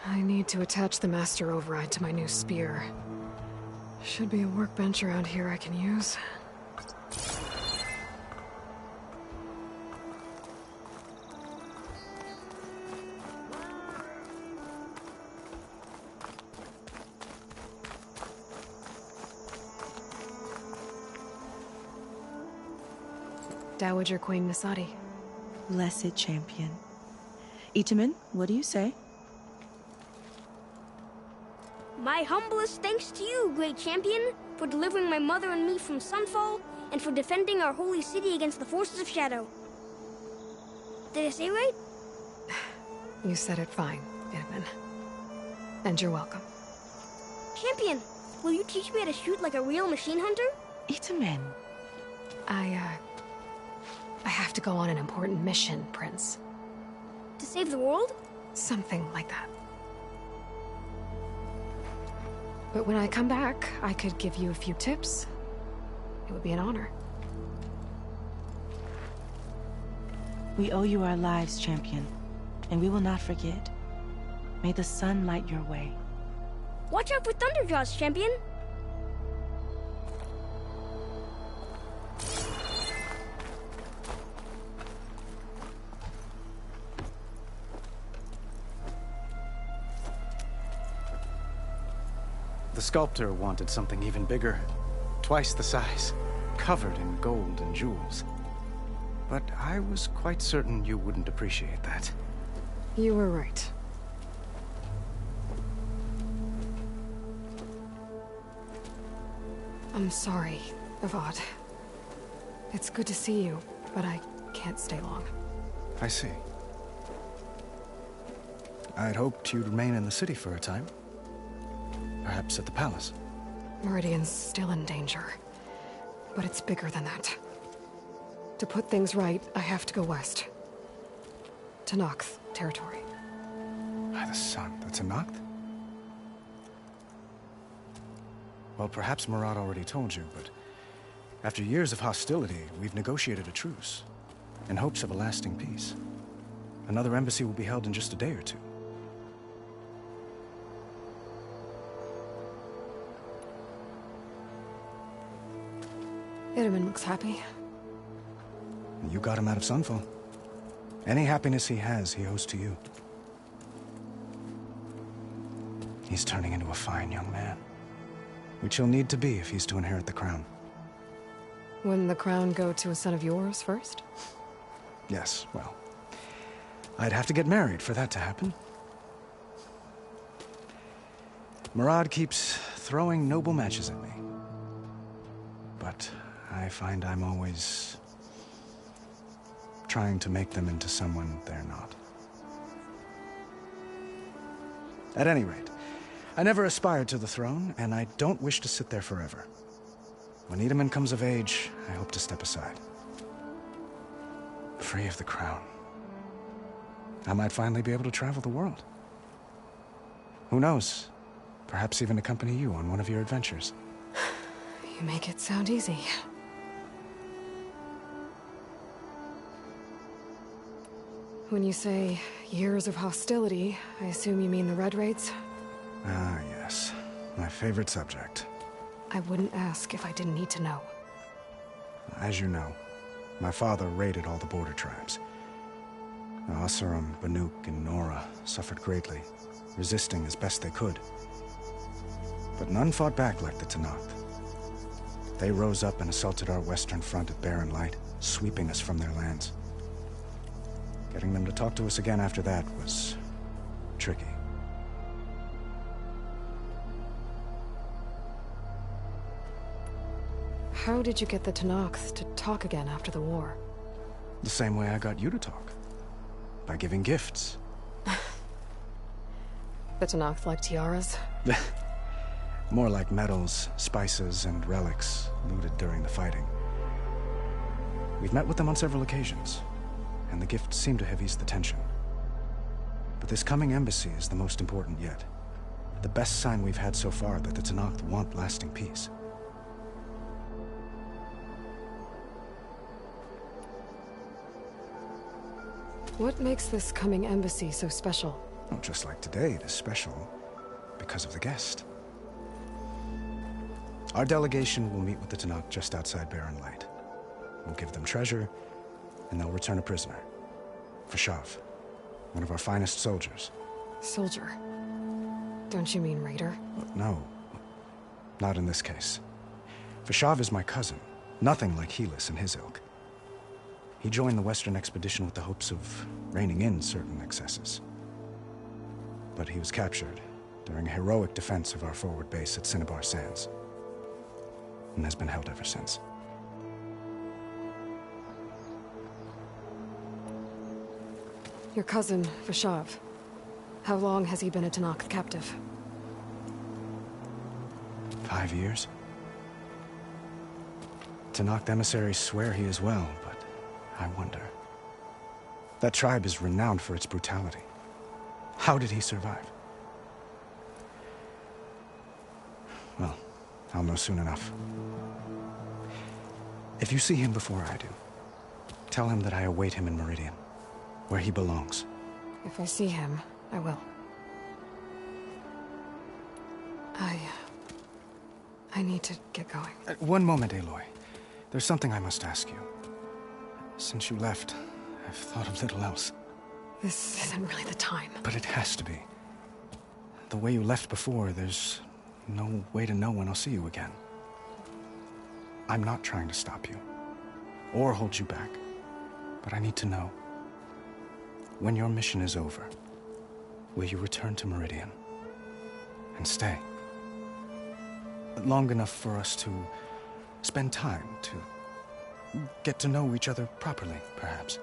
Speaker 2: I need to attach the master override to my new spear. Should be a workbench around here I can use. Dowager Queen Misadi.
Speaker 7: Blessed champion. Itamin, what do you say?
Speaker 13: My humblest thanks to you, great champion, for delivering my mother and me from Sunfall, and for defending our holy city against the forces of Shadow. Did I say right?
Speaker 2: You said it fine, Itamin. And you're welcome.
Speaker 13: Champion, will you teach me how to shoot like a real machine hunter?
Speaker 7: Itamin.
Speaker 2: I have to go on an important mission, Prince.
Speaker 13: To save the world?
Speaker 2: Something like that. But when I come back, I could give you a few tips. It would be an honor.
Speaker 7: We owe you our lives, champion, and we will not forget. May the sun light your way.
Speaker 13: Watch out for Thunderjaws, champion!
Speaker 12: The sculptor wanted something even bigger, twice the size, covered in gold and jewels. But I was quite certain you wouldn't appreciate that.
Speaker 2: You were right. I'm sorry, Avad. It's good to see you, but I can't stay long.
Speaker 12: I see. I'd hoped you'd remain in the city for a time. Perhaps at the palace.
Speaker 2: Meridian's still in danger. But it's bigger than that. To put things right, I have to go west. To Tenakth territory.
Speaker 12: By the sun, the Tenakth? Well, perhaps Murad already told you, but after years of hostility, we've negotiated a truce, in hopes of a lasting peace. Another embassy will be held in just a day or two.
Speaker 2: Itamin looks happy.
Speaker 12: You got him out of Sunfall. Any happiness he has, he owes to you. He's turning into a fine young man, which he'll need to be if he's to inherit the crown.
Speaker 2: Wouldn't the crown go to a son of yours first?
Speaker 12: Yes, well, I'd have to get married for that to happen. Murad keeps throwing noble matches at me. But I find I'm always trying to make them into someone they're not. At any rate, I never aspired to the throne, and I don't wish to sit there forever. When Edaman comes of age, I hope to step aside. Free of the crown. I might finally be able to travel the world. Who knows? Perhaps even accompany you on one of your adventures.
Speaker 2: You make it sound easy. When you say years of hostility, I assume you mean the Red Raids?
Speaker 12: Ah, yes. My favorite subject.
Speaker 2: I wouldn't ask if I didn't need to know.
Speaker 12: As you know, my father raided all the border tribes. Asurum, Banuk, and Nora suffered greatly, resisting as best they could. But none fought back like the Tenakth. They rose up and assaulted our western front at Barren Light, sweeping us from their lands. Getting them to talk to us again after that was tricky.
Speaker 2: How did you get the Tenakth to talk again after the war?
Speaker 12: The same way I got you to talk. By giving gifts.
Speaker 2: The Tenakth like tiaras?
Speaker 12: More like medals, spices, and relics looted during the fighting. We've met with them on several occasions, and the gifts seem to have eased the tension. But this coming embassy is the most important yet. The best sign we've had so far that the Tenakth want lasting peace.
Speaker 2: What makes this coming embassy so special?
Speaker 12: Well, just like today, it is special because of the guest. Our delegation will meet with the Tenakth just outside Barren Light. We'll give them treasure, and they'll return a prisoner. Fashav, one of our finest soldiers.
Speaker 2: Soldier? Don't you mean raider?
Speaker 12: No, not in this case. Fashav is my cousin, nothing like Helis and his ilk. He joined the Western expedition with the hopes of reining in certain excesses. But he was captured during a heroic defense of our forward base at Cinnabar Sands, and has been held ever since.
Speaker 2: Your cousin, Fashav. How long has he been a Tenakth captive?
Speaker 12: 5 years. Tenakth emissaries swear he is well, but I wonder. That tribe is renowned for its brutality. How did he survive? Well, I'll know soon enough. If you see him before I do, tell him that I await him in Meridian, where he belongs.
Speaker 2: If I see him, I will. I need to get going.
Speaker 12: One moment, Aloy. There's something I must ask you. Since you left, I've thought of little else.
Speaker 2: This isn't really the time.
Speaker 12: But it has to be. The way you left before, there's no way to know when I'll see you again. I'm not trying to stop you, or hold you back, but I need to know. When your mission is over, will you return to Meridian? And stay? Long enough for us to spend time, to get to know each other properly, perhaps.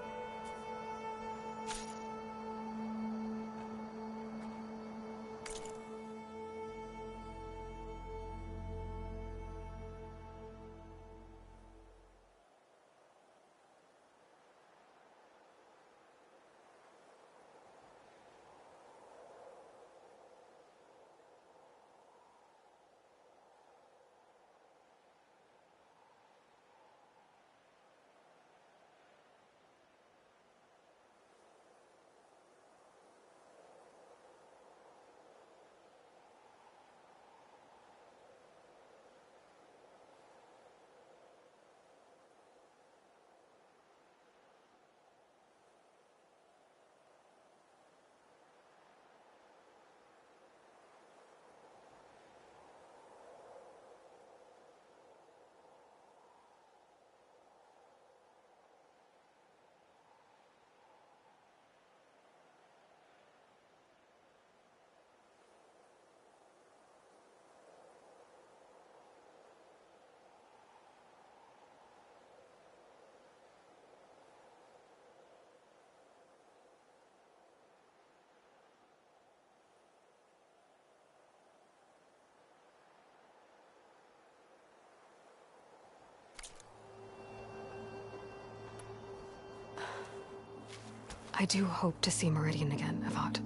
Speaker 2: I do hope to see Meridian again, Avad.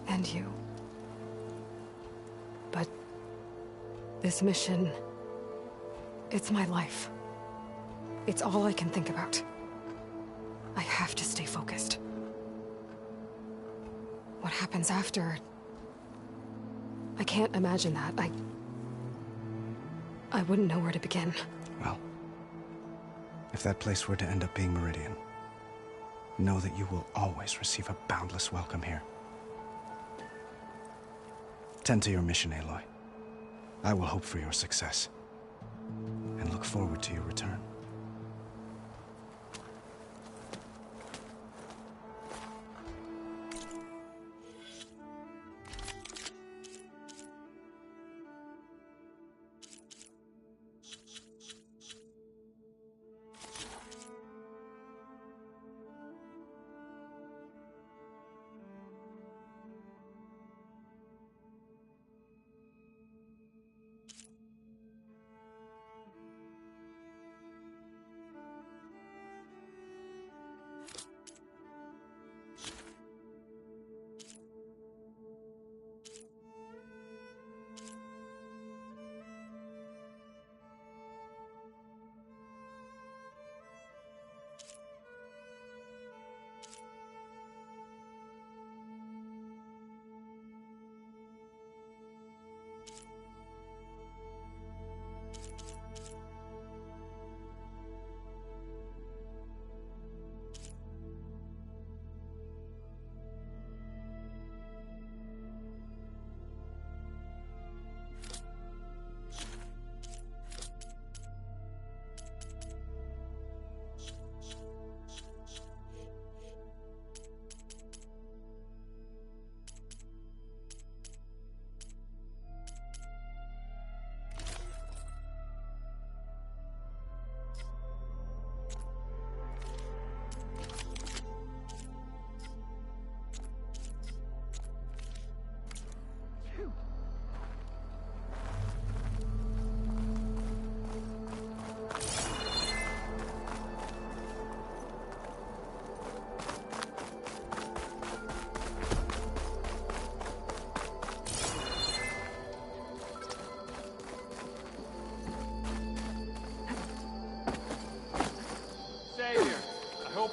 Speaker 2: And you. But this mission, it's my life. It's all I can think about. I have to stay focused. What happens after? I can't imagine that. I wouldn't know where to begin.
Speaker 12: Well, if that place were to end up being Meridian, know that you will always receive a boundless welcome here. Tend to your mission, Aloy. I will hope for your success, and look forward to your return.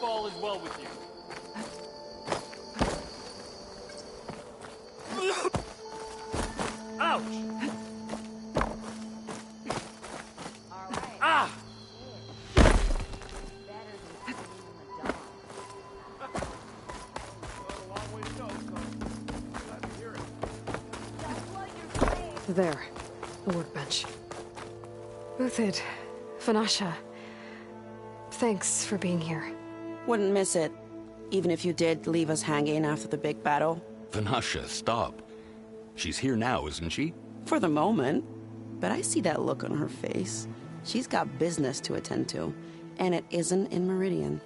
Speaker 14: All is well with you. Ouch! Ah!
Speaker 2: There. The workbench. Uthid. Vanasha. Thanks for being here.
Speaker 15: Wouldn't miss it, even if you did leave us hanging after the big battle.
Speaker 6: Vanasha, stop. She's here now, isn't she?
Speaker 15: For the moment. But I see that look on her face. She's got business to attend to, and it isn't in Meridian.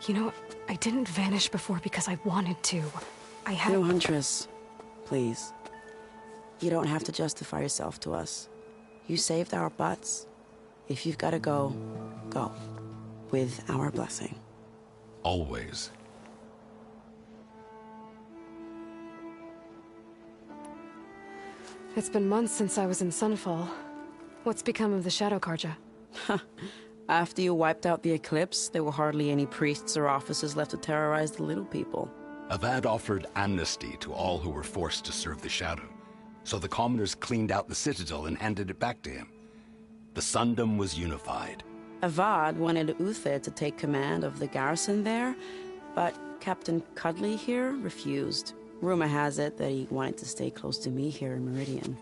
Speaker 2: You know, I didn't vanish before because I wanted to. I had...
Speaker 15: No, Huntress. Please. You don't have to justify yourself to us. You saved our butts. If you've got to go, go. With our blessing.
Speaker 6: Always.
Speaker 2: It's been months since I was in Sunfall. What's become of the Shadow Karja?
Speaker 15: After you wiped out the eclipse, there were hardly any priests or officers left to terrorize the little people.
Speaker 6: Avad offered amnesty to all who were forced to serve the Shadow, so the commoners cleaned out the citadel and handed it back to him. The Sundom was unified.
Speaker 15: Avad wanted Uthid to take command of the garrison there, but Captain Cudley here refused. Rumor has it that he wanted to stay close to me here in Meridian.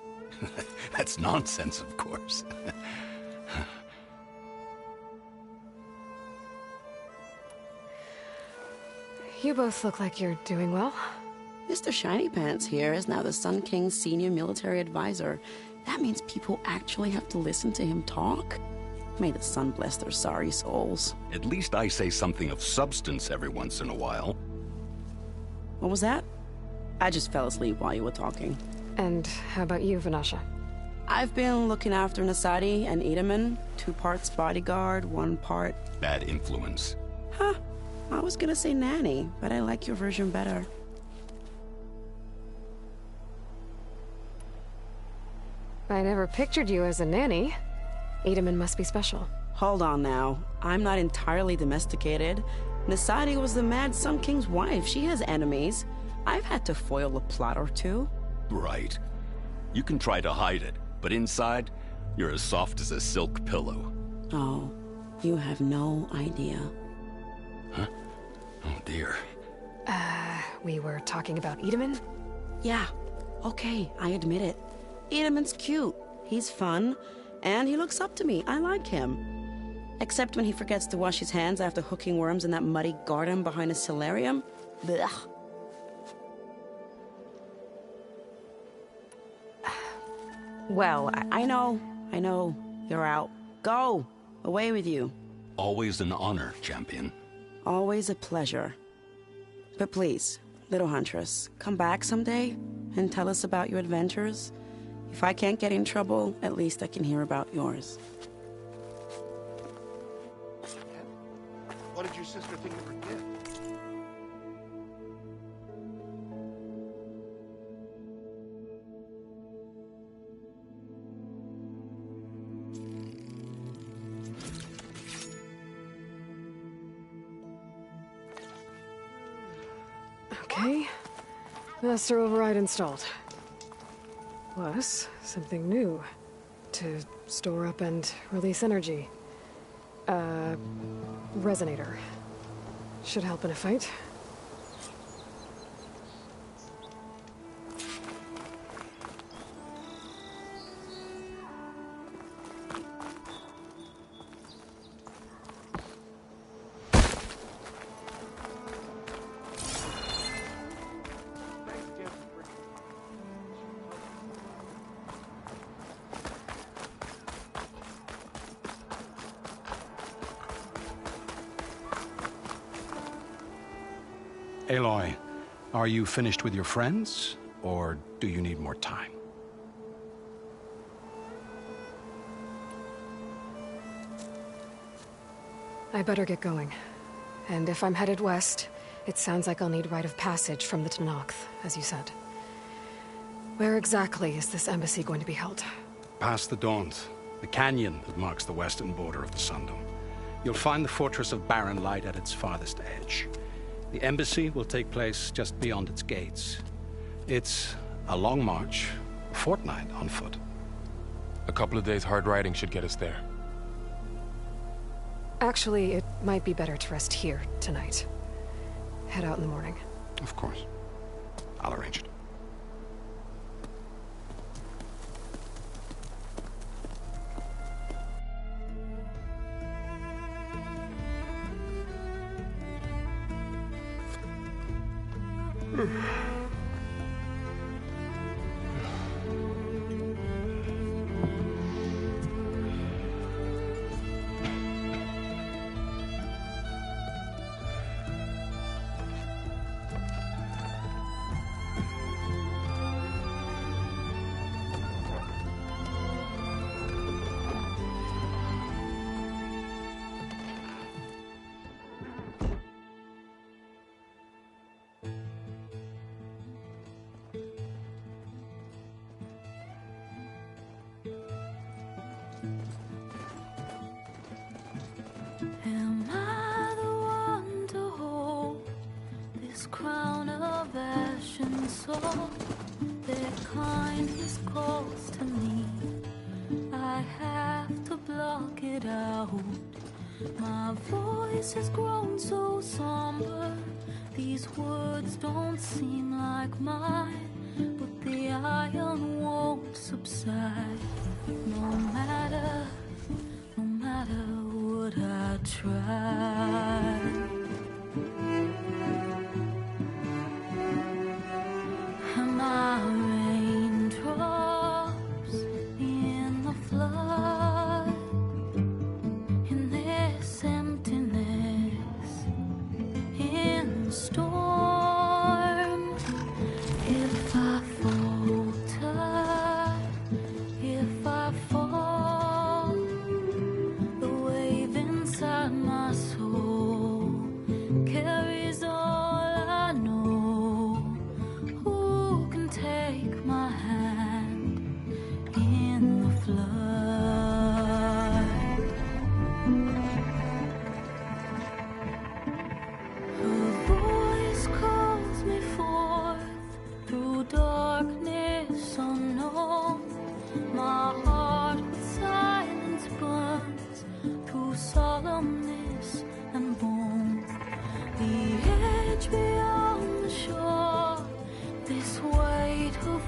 Speaker 6: That's nonsense, of course.
Speaker 2: You both look like you're doing well.
Speaker 15: Mr. Shiny Pants here is now the Sun King's senior military advisor. That means people actually have to listen to him talk? May the sun bless their sorry souls.
Speaker 6: At least I say something of substance every once in a while.
Speaker 15: What was that? I just fell asleep while you were talking.
Speaker 2: And how about you, Vanasha?
Speaker 15: I've been looking after Nasadi and Edaman. 2 parts bodyguard, 1 part...
Speaker 6: Bad influence.
Speaker 15: Huh. I was gonna say nanny, but I like your version better.
Speaker 2: I never pictured you as a nanny. Edaman must be special.
Speaker 15: Hold on now. I'm not entirely domesticated. Nasadi was the Mad Sun King's wife. She has enemies. I've had to foil a plot or two.
Speaker 16: Right. You can try to hide it, but inside, you're as soft as a silk pillow.
Speaker 15: Oh, you have no idea.
Speaker 16: Huh? Oh dear.
Speaker 2: We were talking about Edaman?
Speaker 15: Yeah. Okay, I admit it. Edaman's cute. He's fun. And he looks up to me. I like him. Except when he forgets to wash his hands after hooking worms in that muddy garden behind a solarium. Blech.
Speaker 2: Well,
Speaker 15: I know. You're out. Go! Away with you.
Speaker 16: Always an honor, champion.
Speaker 15: Always a pleasure. But please, little huntress, come back someday and tell us about your adventures. If I can't get in trouble, at least I can hear about yours.
Speaker 11: What did your sister think of her gift?
Speaker 2: Okay. Master override installed. Plus, something new. To store up and release energy. Resonator. Should help in a fight.
Speaker 6: Aloy, are you finished with your friends, or do you need more time?
Speaker 2: I better get going. And if I'm headed west, it sounds like I'll need rite of passage from the Tenakth, as you said. Where exactly is this embassy going to be held?
Speaker 6: Past the Daunt, the canyon that marks the western border of the Sundom. You'll find the fortress of Barren Light at its farthest edge. The embassy will take place just beyond its gates. It's a long march, a fortnight on foot.
Speaker 1: A couple of days hard riding should get us there.
Speaker 2: Actually, it might be better to rest here tonight. Head out in the morning.
Speaker 6: Of course. I'll arrange it.
Speaker 17: Am I the one to hold this crown of ash and salt? Their kindness calls to me. I have to block it out. My voice has grown so somber. These words don't seem like mine, but the iron won't subside. No matter what I try. Am I raindrops in the flood? In this emptiness, in the storm. If I falter, if I fall, the wave inside my soul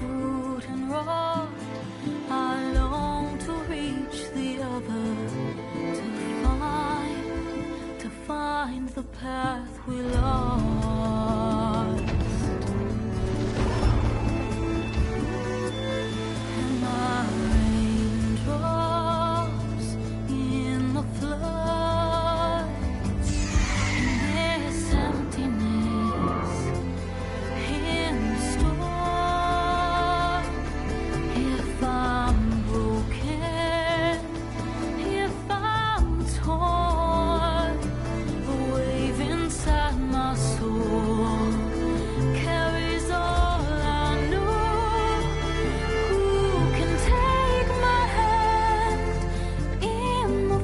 Speaker 17: fruit and raw. I long to reach the other, to find the path we lost. And my raindrops in the flood, in this emptiness, in the storm. If I'm broken, if I'm torn, the wave inside my soul carries all I know. Who can take my hand in the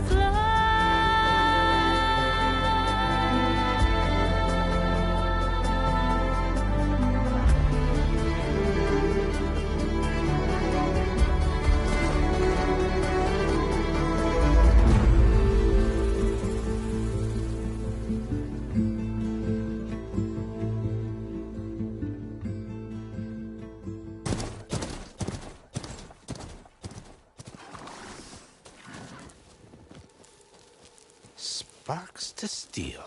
Speaker 18: Sparks to steel.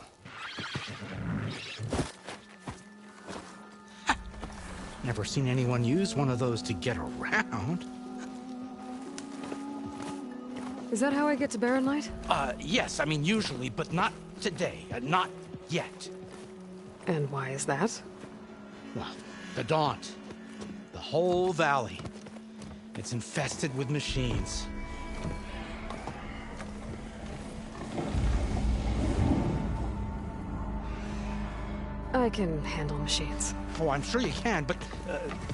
Speaker 18: Never seen anyone use one of those to get around.
Speaker 2: Is that how I get to Barren Light?
Speaker 18: Yes, I mean usually, but not today. Not yet.
Speaker 2: And why is that?
Speaker 18: Well, the Daunt. The whole valley. It's infested with machines.
Speaker 2: I can handle machines.
Speaker 18: Oh, I'm sure you can, but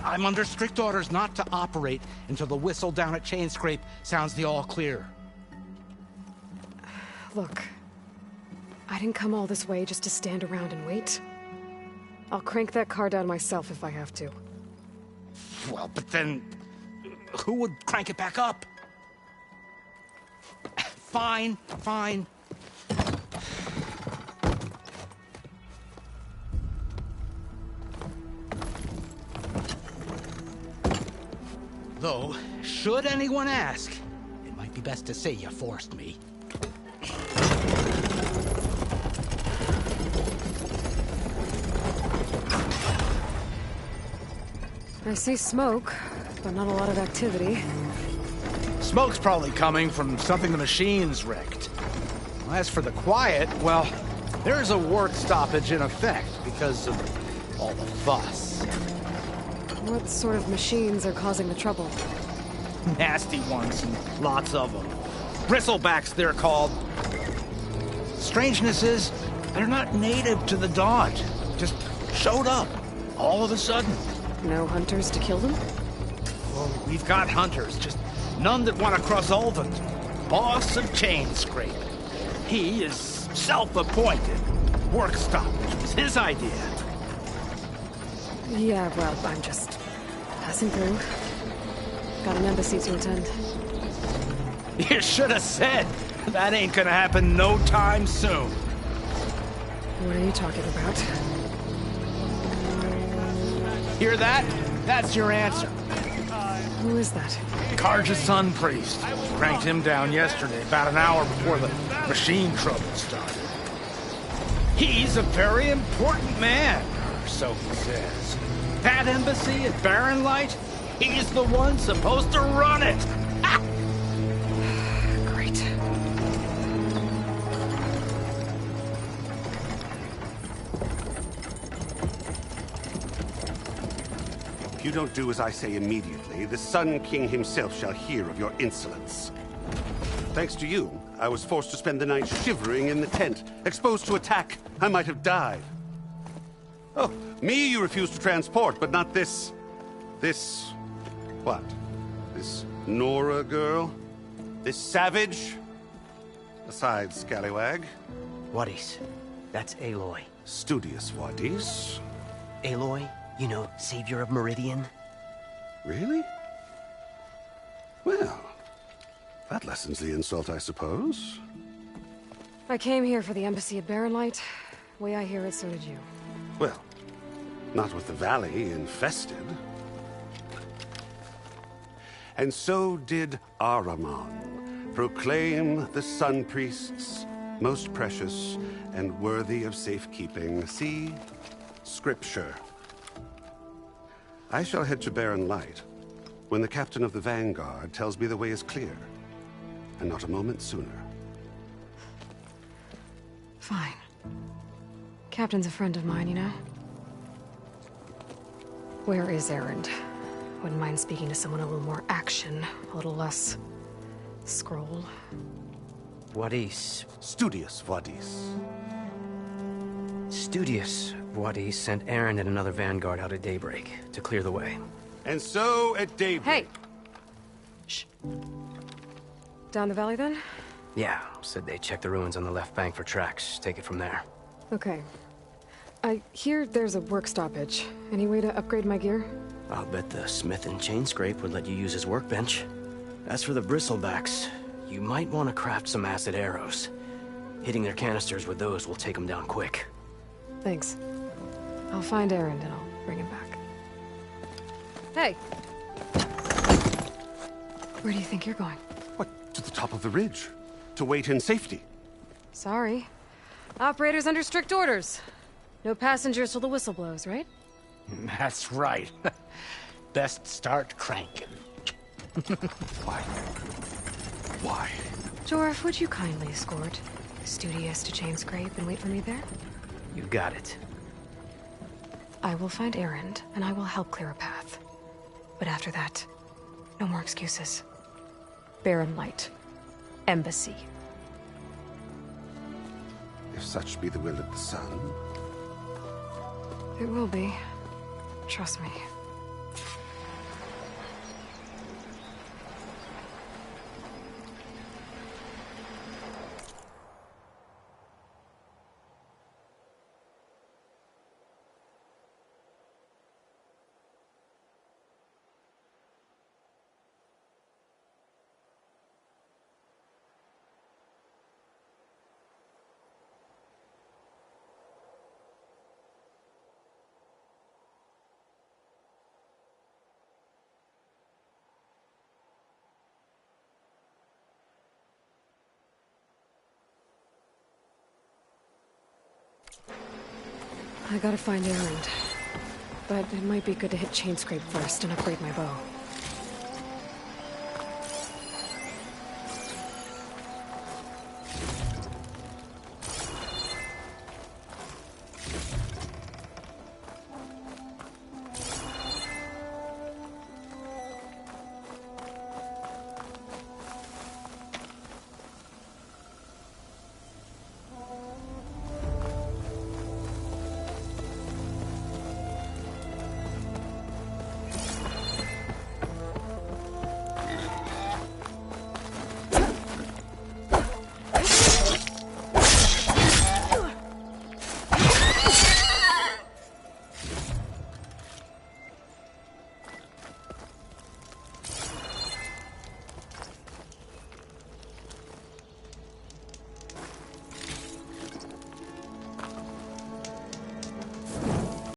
Speaker 18: I'm under strict orders not to operate until the whistle down at Chainscrape sounds the all clear.
Speaker 2: Look, I didn't come all this way just to stand around and wait. I'll crank that car down myself if I have to.
Speaker 18: Well, but then who would crank it back up? Fine, fine. Though, should anyone ask, it might be best to say you forced me.
Speaker 2: I see smoke, but not a lot of activity.
Speaker 18: Smoke's probably coming from something the machines wrecked. As for the quiet, well, there's a work stoppage in effect because of all the fuss.
Speaker 2: What sort of machines are causing the trouble?
Speaker 18: Nasty ones, and lots of them. Bristlebacks, they're called. Strangeness is, they're not native to the Daunt. Just showed up, all of a sudden.
Speaker 2: No hunters to kill them?
Speaker 18: Well, we've got hunters, just none that want to cross Ulvund. Boss of Chainscrape. He is self-appointed. Work stoppage was his idea.
Speaker 2: Yeah, well, I'm just passing through. Got an embassy to attend.
Speaker 18: You should have said. That ain't gonna happen no time soon.
Speaker 2: What are you talking about?
Speaker 18: Hear that? That's your answer.
Speaker 2: Who is that?
Speaker 18: Karja's son priest. Cranked him down yesterday, about an hour before the machine trouble started. He's a very important man, or so he says. That embassy at Barren Light, he's the one supposed to run it. Ha!
Speaker 2: Great.
Speaker 19: If you don't do as I say immediately, the Sun King himself shall hear of your insolence. Thanks to you, I was forced to spend the night shivering in the tent. Exposed to attack, I might have died. Oh, me you refuse to transport, but not this... what? This Nora girl? This savage? Besides, scallywag.
Speaker 20: Wadis. That's Aloy.
Speaker 19: Studious Wadis.
Speaker 20: Aloy, you know, savior of Meridian.
Speaker 19: Really? Well, that lessens the insult, I suppose.
Speaker 2: I came here for the embassy at Barren Light. Way I hear it, so did you.
Speaker 19: Well, not with the valley infested. And so did Ahriman. Proclaim the Sun Priests most precious and worthy of safekeeping. See Scripture. I shall head to Barren Light when the captain of the Vanguard tells me the way is clear, and not a moment sooner.
Speaker 2: Fine. Captain's a friend of mine, you know? Where is Erend? Wouldn't mind speaking to someone a little more action, a little less scroll.
Speaker 20: Wadis.
Speaker 19: Studious Wadis.
Speaker 20: Studious Wadis sent Erend and another vanguard out at daybreak to clear the way.
Speaker 19: And so at daybreak...
Speaker 2: Hey! Shh. Down the valley, then?
Speaker 20: Yeah, said they checked the ruins on the left bank for tracks. Take it from there.
Speaker 2: Okay. I hear there's a work stoppage. Any way to upgrade my gear?
Speaker 20: I'll bet the smith and chain scrape would let you use his workbench. As for the bristlebacks, you might want to craft some acid arrows. Hitting their canisters with those will take them down quick.
Speaker 2: Thanks. I'll find Erend and I'll bring him back. Hey! Where do you think you're going?
Speaker 19: What, to the top of the ridge? To wait in safety?
Speaker 2: Sorry. Operator's under strict orders. No passengers till the whistle blows, right?
Speaker 18: That's right. Best start cranking.
Speaker 19: Why? Why?
Speaker 2: Jorf, would you kindly escort Studious to Chain Scrape and wait for me there?
Speaker 20: You got it.
Speaker 2: I will find Erend, and I will help clear a path. But after that, no more excuses. Barren Light. Embassy.
Speaker 19: If such be the will of the sun.
Speaker 2: It will be. Trust me. I gotta find Erend. But it might be good to hit Chain Scrape first and upgrade my bow.